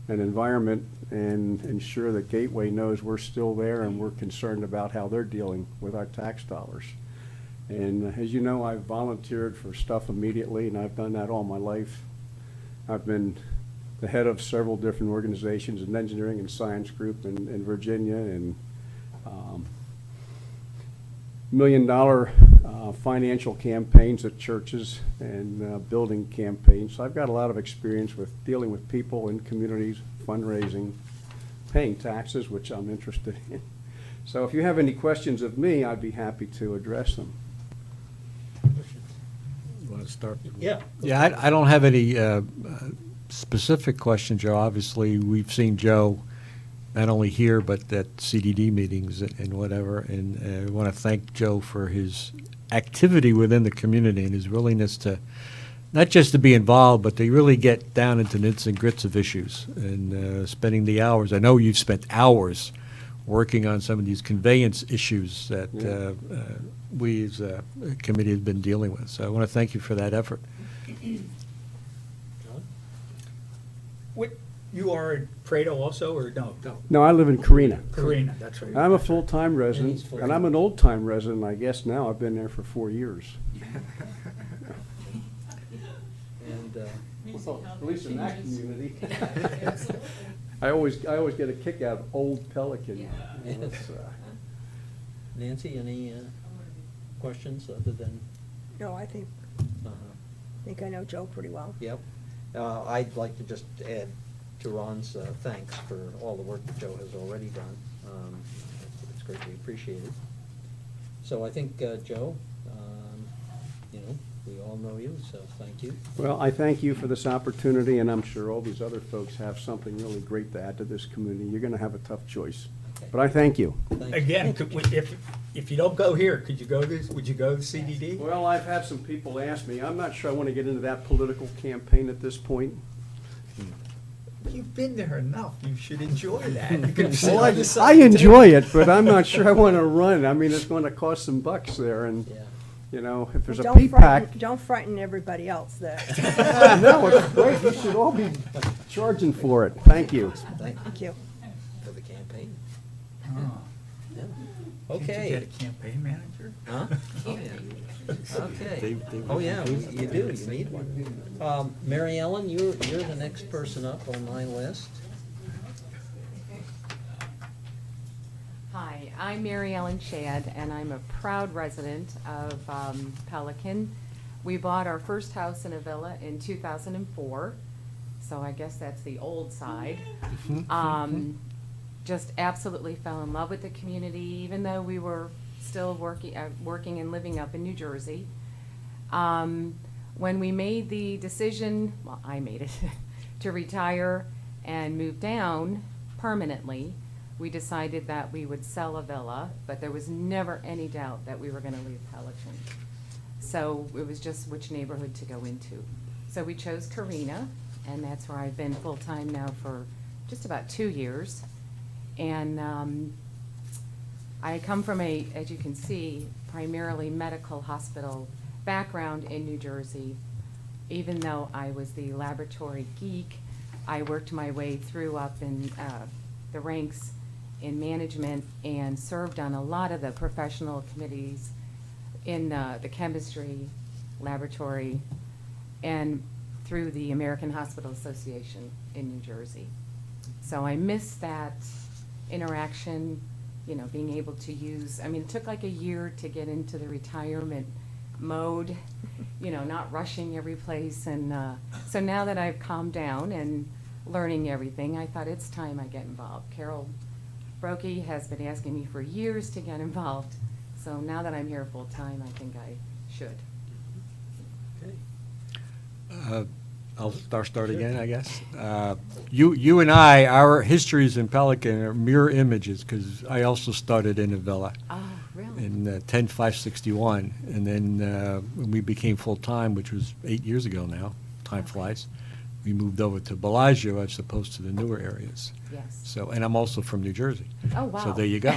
and environment, and ensure that Gateway knows we're still there and we're concerned about how they're dealing with our tax dollars. And as you know, I've volunteered for stuff immediately, and I've done that all my life. I've been the head of several different organizations, an engineering and science group in Virginia, and $1 million financial campaigns at churches and building campaigns. So I've got a lot of experience with dealing with people in communities, fundraising, paying taxes, which I'm interested in. So if you have any questions of me, I'd be happy to address them. Want to start. Yeah. Yeah, I don't have any specific questions, Joe. Obviously, we've seen Joe not only here, but at CDD meetings and whatever, and I want to thank Joe for his activity within the community and his willingness to, not just to be involved, but to really get down into nits and grits of issues and spending the hours. I know you've spent hours working on some of these conveyance issues that we as a committee have been dealing with. So I want to thank you for that effort. John? What, you are in Prado also, or no? No, I live in Carina. Carina. That's right. I'm a full-time resident, he's full-time. and I'm an old-time resident, I guess now. I've been there for 4 years. And, Well, at least in that community. I always get a kick out of old Pelican. You know, it's, Nancy, any questions other than? No, I think I know Joe pretty well. Yep. I'd like to just add to Ron's thanks for all the work that Joe has already done. It's greatly appreciated. So I think, Joe, you know, we all know you, so thank you. Well, I thank you for this opportunity, and I'm sure all these other folks have something really great to add to this community. You're going to have a tough choice. Okay. But I thank you. Thank you. Again, if you don't go here, would you go to CDD? Well, I've had some people ask me. I'm not sure I want to get into that political campaign at this point. You've been there enough, you should enjoy that. You can sit Well, on the I side table. enjoy it, but I'm not sure I want to run. I mean, it's going to cost some bucks there, and, Yeah. you know, if there's a Don't P-PAC. Don't frighten everybody else there. No, it's great. You should all be charging for it. Thank you. Thank you. For the campaign. Oh. Yeah. Can't you Okay. get a campaign manager? Huh? Oh, yeah. Okay. They- Oh, yeah, you do, you need one. Mary Ellen, you're the next person up on my list. Hi, I'm Mary Ellen Shad, and I'm a proud resident of Pelican. We bought our first house in a villa in 2004, so I guess that's the old side. Just absolutely fell in love with the community, even though we were still working and living up in New Jersey. When we made the decision, well, I made it, to retire and move down permanently, we decided that we would sell a villa, but there was never any doubt that we were gonna leave Pelican. So it was just which neighborhood to go into. So we chose Carina, and that's where I've been full-time now for just about 2 years. And I come from a, as you can see, primarily medical hospital background in New Jersey. Even though I was the laboratory geek, I worked my way through up in the ranks in management and served on a lot of the professional committees in the chemistry laboratory and through the American Hospital Association in New Jersey. So I miss that interaction, you know, being able to use, I mean, it took like a year to get into the retirement mode, you know, not rushing every place. And so now that I've calmed down and learning everything, I thought it's time I get involved. Carol Brokey has been asking me for years to get involved. So now that I'm here full-time, I think I should. Okay. I'll start again, I guess. You and I, our histories in Pelican are mirror images, because I also started in a villa Oh, really? in 10/5/61, and then when we became full-time, which was 8 years ago now, time flies, we moved over to Bellagio as opposed to the newer areas. Yes. So, and I'm also from New Jersey. Oh, wow. So there you go.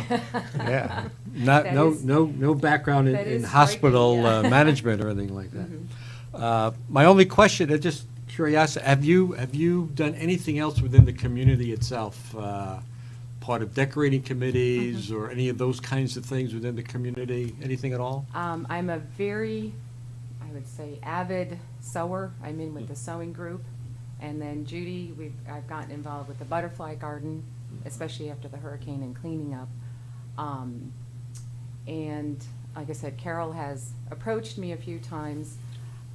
Yeah. That is- No background that in is hospital striking, yeah. management or anything like that. Mhm. My only question, just curiosity, have you done anything else within the community itself? Part of decorating committees or any of those kinds of things within the community? Anything at all? I'm a very, I would say, avid sewer. I'm in with the sewing group. And then Judy, I've gotten involved with the butterfly garden, especially after the hurricane and cleaning up. And like I said, Carol has approached me a few times.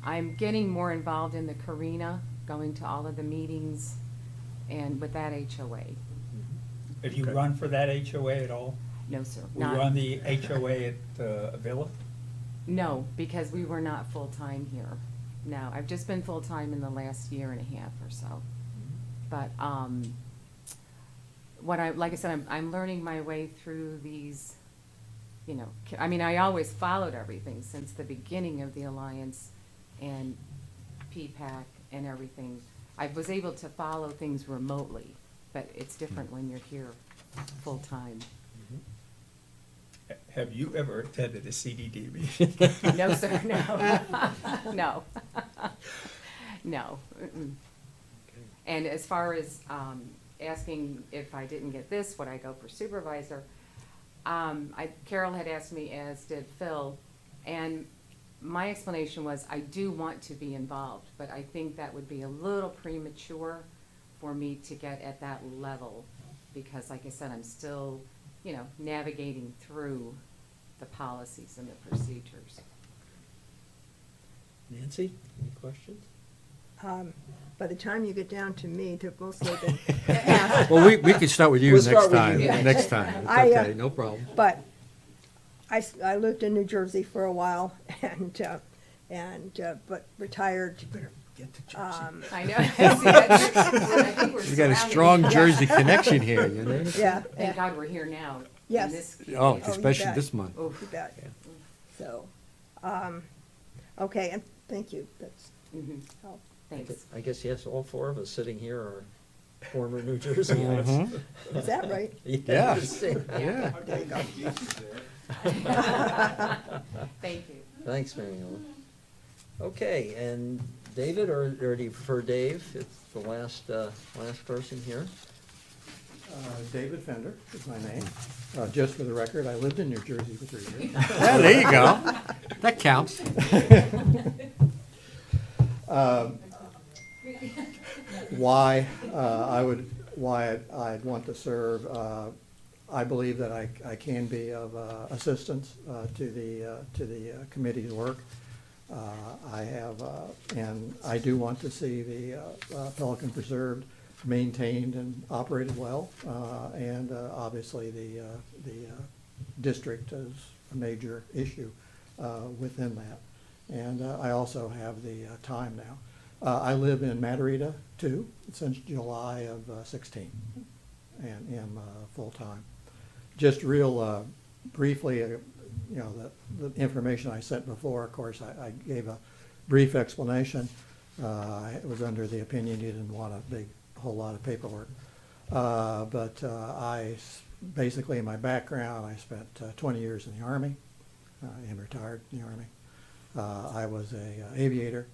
I'm getting more involved in the Carina, going to all of the meetings and with that HOA. Have you Okay. run for that HOA at all? No, sir. Were you on the HOA at Villa? No, because we were not full-time here. no, I've just been full-time in the last year and a half or so. But, like I said, I'm learning my way through these, you know, I mean, I always followed everything since the beginning of the Alliance and PPAC and everything. I was able to follow things remotely, but it's different when you're here full-time. Have you ever attended a CDD meeting? No, sir, no. No. No. Mm-mm. And as far as asking if I didn't get this, would I go for supervisor? Carol had asked me, as did Phil, and my explanation was I do want to be involved, but I think that would be a little premature for me to get at that level because, like I said, I'm still, you know, navigating through the policies and the procedures. Nancy, any questions? By the time you get down to me, to mostly the Well, we could start with you We'll next start with time, you. next time. It's I, okay, no problem. But I lived in New Jersey for a while but retired. Get to Jersey. I know. See, that's- I think we're We got a surrounded. strong Jersey connection here, you know? Yeah. Thank God we're here now. in Yes. this Oh, case. you especially bet. this month. Oof. You bet. So, okay, and thank you. That's, Mhm. oh, Thanks. I guess, yes, all four of us sitting here are former New Jerseyans. Mhm. is that right? Yes. Yeah. There you go. Thank you. Thanks, Mary Ellen. Okay, and David, or do you prefer Dave? It's the last person here. David Fender is my name. Just for the record, I lived in New Jersey for 3 years. Yeah, there you go. That counts. Why I'd want to serve. I believe that I can be of assistance to the committee's work. I have, and I do want to see the Pelican preserved, maintained, and operated well. And obviously, the district is a major issue within that. And I also have the time now. I live in Matarita too since July of 16, and am full-time. Just real briefly, you know, the information I sent before, of course, I gave a brief explanation. I was under the opinion you didn't want a whole lot of paperwork. But basically, in my background, I spent 20 years in the Army. I am retired in the Army. I was a aviator.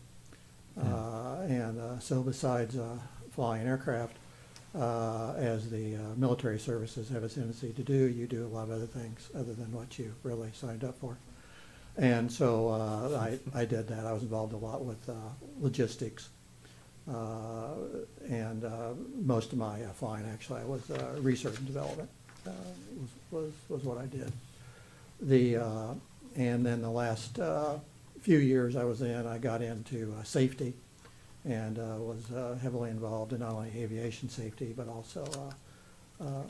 And so besides flying aircraft, as the military services have a tendency to do, you do a lot of other things other than what you really signed up for. And so I did that. I was involved a lot with logistics. And most of my flying, actually, I was research and development was what I did. And then the last few years I was in, I got into safety and was heavily involved in not only aviation safety, but also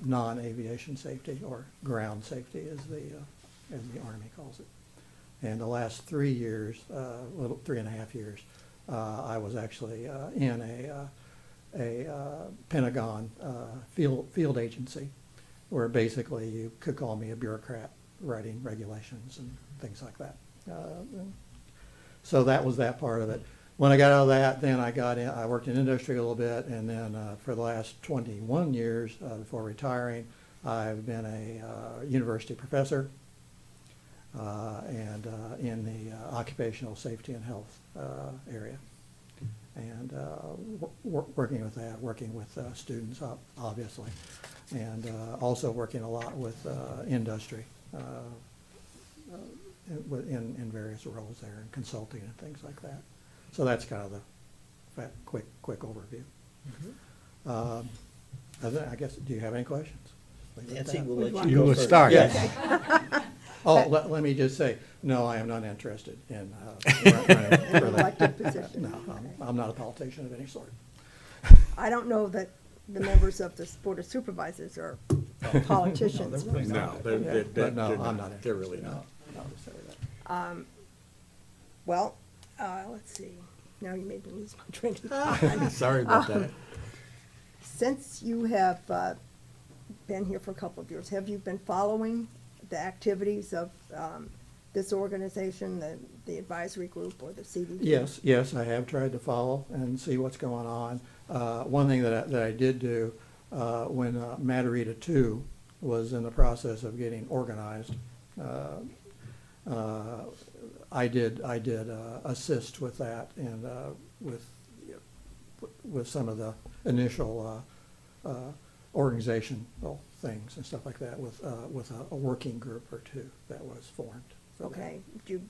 non-aviation safety, or ground safety as the Army calls it. And the last 3 years, 3.5 years, I was actually in a Pentagon field agency, where basically you could call me a bureaucrat writing regulations and things like that. So that was that part of it. When I got out of that, then I worked in industry a little bit, and then for the last 21 years before retiring, I've been a university professor and in the occupational safety and health area. And working with that, working with students, obviously, and also working a lot with industry in various roles there, and consulting and things like that. So that's kind of the quick overview. I guess, do you have any questions? Nancy, we'll let You you go will first. start. Yes. Oh, let me just say, no, I am not interested in running for that. Elected position. No, I'm not a politician of any sort. I don't know that the members of the Board of Supervisors are politicians. No, But no, I'm not They're interested. really not. No, I'll just say that. Well, let's see. now you made me lose my train of thought. Sorry about that. Since you have been here for a couple of years, have you been following the activities of this organization, the advisory group or the CDD? Yes, I have tried to follow and see what's going on. One thing that I did do when Matarita 2 was in the process of getting organized, I did assist with that and with some of the initial organizational things and stuff like that with a working group or two that was formed. for that. Okay, you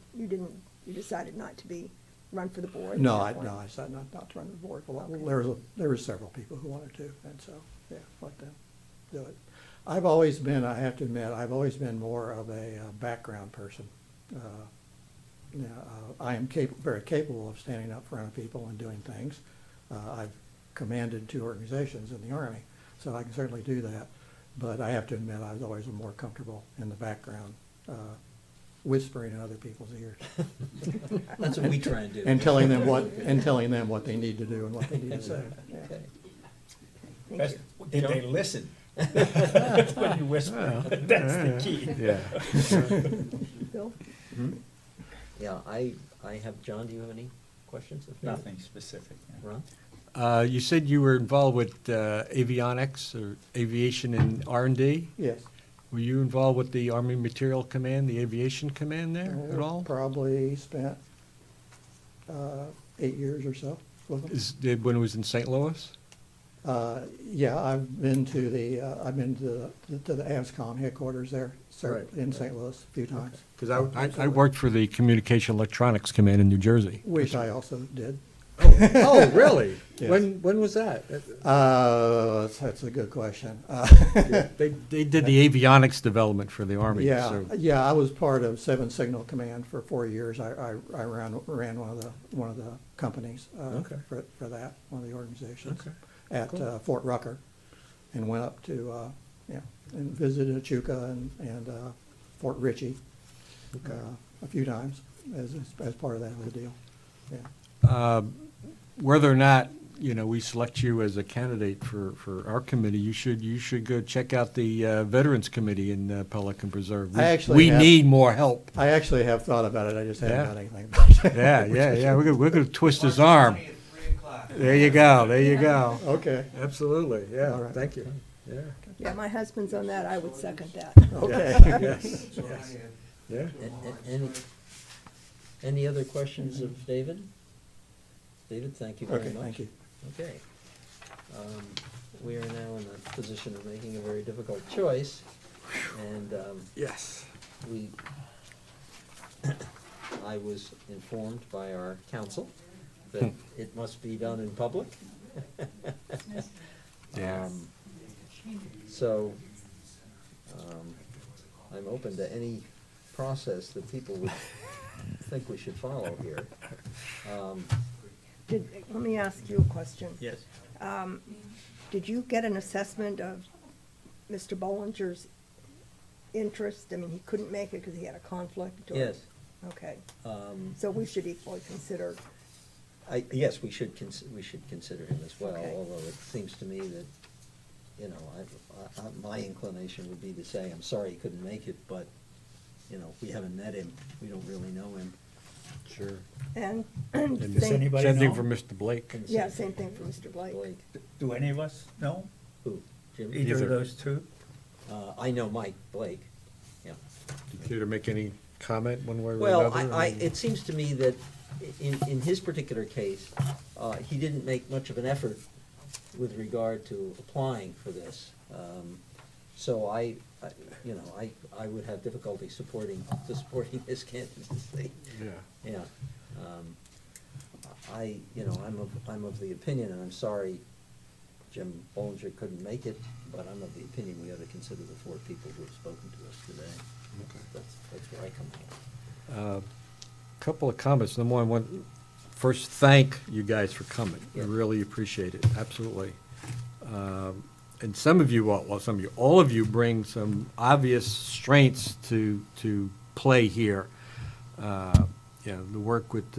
decided not to run for the board? No, at I that point? decided not to run the board. Well, Okay. there were several people who wanted to, and so, yeah, let them do it. I've always been, I have to admit, I've always been more of a background person. I am very capable of standing up in front of people and doing things. I've commanded 2 organizations in the Army, so I can certainly do that. But I have to admit, I was always more comfortable in the background, whispering in other people's ears. That's what we try and do. And telling them what they need to do and what they need to say. Yeah. Okay. Thank That's- you. Did they listen? That's when you whisper, that's the key. Yeah. Bill? Yeah, I have, John, do you have any questions? of David? Nothing specific. yeah. Ron? You said you were involved with avionics or aviation and R&D? Yes. Were you involved with the Army Material Command, the Aviation Command there at all? Probably spent 8 years or so with them. When it was in St. Louis? Yeah, I've been to the ASCOM headquarters there Right. in St. Louis a few times. Because I worked for the Communication Electronics Command in New Jersey. Which I also did. Oh, really? Yes. When was that? That's a good question. They did the avionics development for the Army. Yeah, so- yeah, I was part of 7 Signal Command for 4 years. I ran one of the companies Okay. for that, one of the organizations. Okay. At Cool. Fort Rucker, and went up to and visited Echuca and Fort Ritchie a few times as part of that whole deal. Yeah. Whether or not, we select you as a candidate for our committee, you should go check out the Veterans Committee in Pelican Preserve. We need more help. I actually have thought about it. I just haven't Yeah. done anything about it. Yeah. We're gonna twist his arm. There you go. Okay. Absolutely, yeah. All right. Thank you. Yeah. Yeah, my husband's on that, I would second that. Okay. Yes. Yeah. Any other questions of David? David, thank you very Okay, much. thank you. Okay. We are now in the position of making a very difficult choice, and Yes. I was informed by our counsel that it must be done in public. Yeah. So, I'm open to any process that people would think we should follow here. Let me ask you a question. Yes. Did you get an assessment of Mr. Bollinger's interest? I mean, he couldn't make it because he had a conflict? Or- Yes. Okay, so we should equally consider, Yes, we should consider him as well, Okay. although it seems to me that, my inclination would be to say, I'm sorry he couldn't make it, but, we haven't met him, we don't really know him. Sure. and And Does same, anybody Same thing know? for Mr. Blake. And yeah, same thing for Mr. Blake. Do any of us know? Who, Jim? Either Either. of those two? I know Mike Blake, yeah. Do you care to make any comment one way or Well, another? it seems to me that in his particular case, he didn't make much of an effort with regard to applying for this. So I would have difficulty supporting his candidacy. Yeah. Yeah. I'm of the opinion, and I'm sorry Jim Bollinger couldn't make it, but I'm of the opinion we ought to consider the 4 people who have spoken to us today. That's where I come from. Couple of comments. Number one, I want first thank you guys for coming. I Yeah. really appreciate it, absolutely. And some of you, all of you bring some obvious strengths to play here. The work with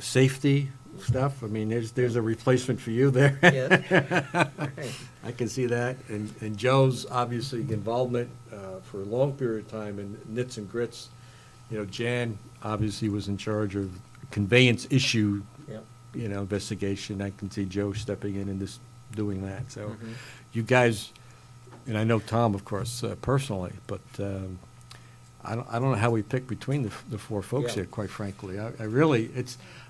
safety stuff. I mean, there's a replacement for you there. Yes. I can see that. And Joe's obviously involvement for a long period of time in Nits and Grits. You know, Jan obviously was in charge of conveyance issue, Yep. you know, investigation. I can see Joe stepping in and just doing that. So Mhm. you guys, and I know Tom, of course, personally, but I don't know how we pick between the four folks Yeah. here, quite frankly. I really,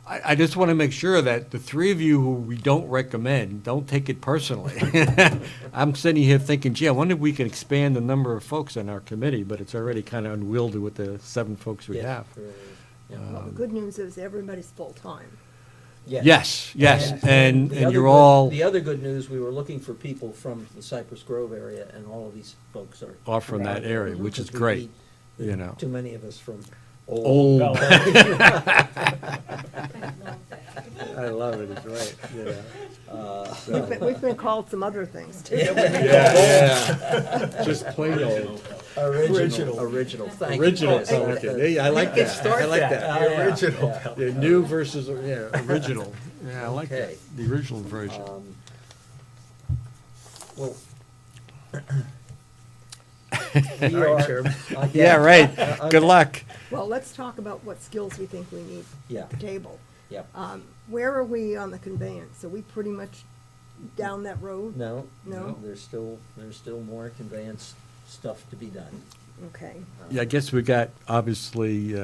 I just want to make sure that the three of you who we don't recommend, don't take it personally. I'm sitting here thinking, gee, I wonder if we can expand the number of folks on our committee, but it's already kind of unwieldy with the 7 folks we Yes, have. really, yeah. Well, the good news is everybody's full-time. Yes, and the other you're good- all The other good news, we were looking for people from the Cypress Grove area, and all of these folks are. off from that area, around, which is because we great, need- you know. Too many of us from Old. old. I love it, it's right, you know. We've been called some other things too. Yeah, just plain old. Original, thank you. Original, Oh, okay, I like that, I like that. The original. The new versus, original, yeah, I like that, Okay. the original version. Well. All right, Chairman. Yeah, Yeah, right, good okay. luck. Well, let's talk about what skills we think we need Yeah. at the table. Yep. Where are we on the conveyance? Are we pretty much down that road? No. No? There's still more conveyance stuff to be done. Okay. Yeah, I guess we got, obviously,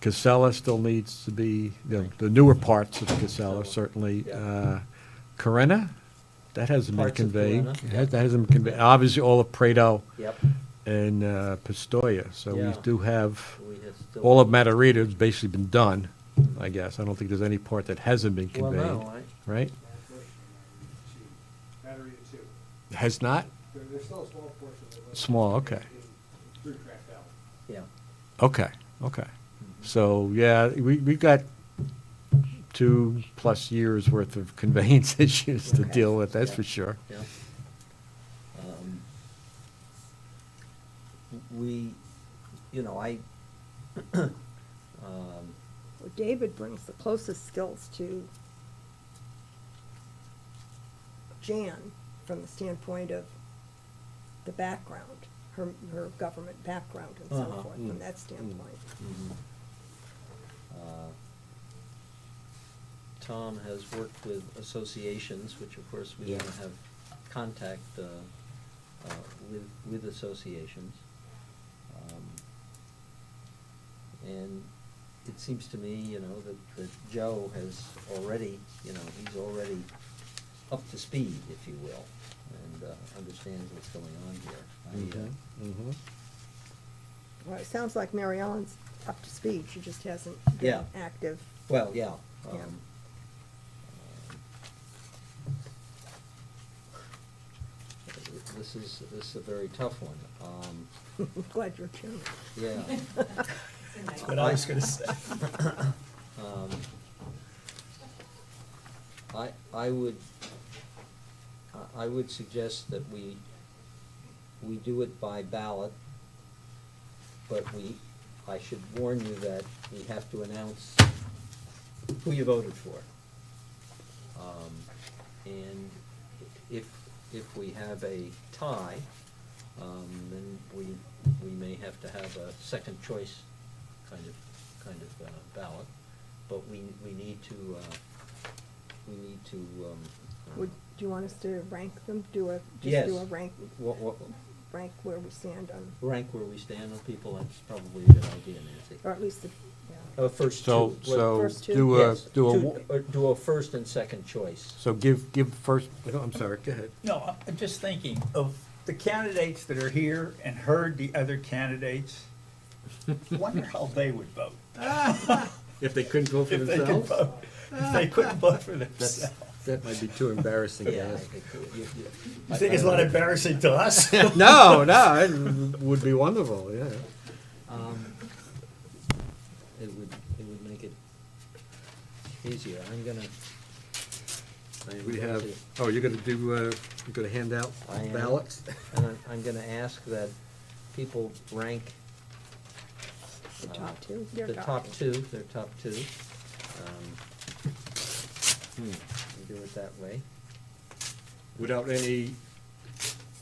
Casella still needs to be, the newer parts of Casella, certainly. Yeah. Corinna, that hasn't been Parts of conveyed. Corinna, That hasn't been conveyed. Obviously, all of Prado Yep. and Pistoia, so we Yeah. do have, We have still. all of Matarita has basically been done, I guess. I don't think there's any part that hasn't been Well, conveyed, no, right? Battery two. Has not? There's still a small portion of it. Small, okay. Through track out. yeah. Okay, okay. So, yeah, we've got 2+ years worth of conveyance issues to Okay. deal with, that's Yeah. for sure. Yeah. We, you know, Well, David brings the closest skills to Jan from the standpoint of the background, her government background and so Uh-huh. forth, from that standpoint. Tom has worked with associations, which of course we want to have contact with associations. And it seems to me, you know, that Joe has already, you know, he's already up to speed, if you will, and understands what's going on here. Mhm. Well, it sounds like Mary Ellen's up to speed, she just hasn't Yeah. been active. Well, yeah. Yeah. This is a very tough one. Glad you're chairman. Yeah. That's what I was gonna say. I would suggest that we do it by ballot, but I should warn you that we have to announce who you voted for. And if we have a tie, then we may have to have a second choice kind of ballot, but we need to, Do you want us to rank them, Yes. do a rank, what, rank where we stand on, rank where we stand on people? That's probably a good idea, Nancy. or at least the, yeah. First So, two. so First two? Yes, do do a first and second choice. so give first, no, I'm sorry, go ahead. No, I'm just thinking of the candidates that are here and heard the other candidates. Wonder how they would vote. If they couldn't vote for If they could themselves? vote, if they couldn't vote for themselves. That might be too embarrassing, I guys. think You think it's not embarrassing to us? No, it would be wonderful, yeah. It would make it easier. I'm gonna. We have, oh, you're gonna hand out I am. ballots? And I'm gonna ask that people rank The top two? They're the top two, their top two. We do it that way. Without any,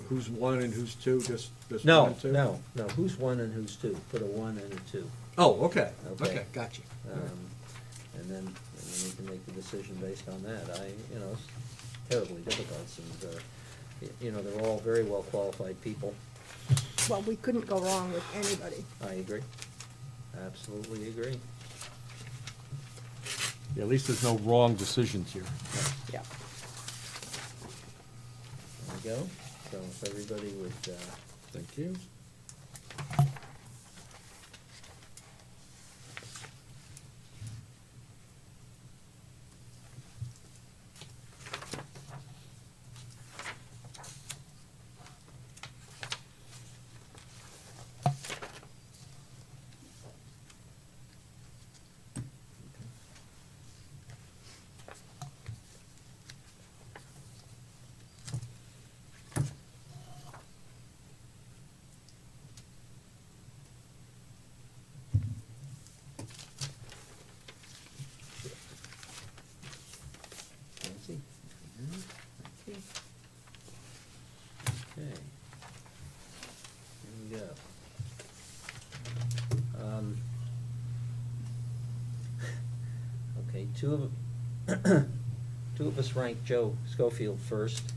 who's one and who's two, just one No, and two? no, who's one and who's two? Put a one and a two. Oh, okay, Okay. okay, gotcha. And then we can make the decision based on that. It's terribly difficult, and, they're all very well qualified people. Well, we couldn't go wrong with anybody. I agree. Absolutely agree. Yeah, at least there's no wrong decisions here. Yeah. There we go. So if everybody would, Thank you. Nancy? Nancy? Okay. Here we go. Okay, two of us ranked Joe Schofield first.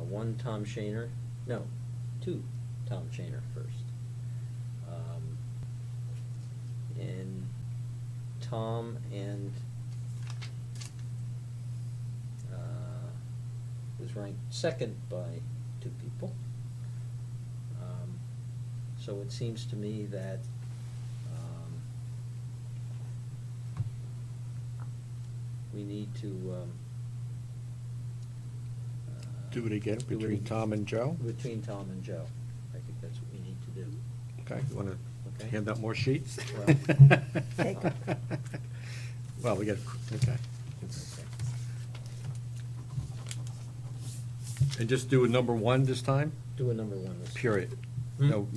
One Tom Shaner, no, two Tom Shaner first. And Tom and was ranked second by two people. So it seems to me that we need to Do it again do it between again. Tom and Joe? Between Tom and Joe. I think that's what we need to do. Okay, you wanna Okay. hand out more sheets? Well, Take 'em. Well, we got, okay. Okay. And just do a number one this time? Do a number one this. Period. Hmm? No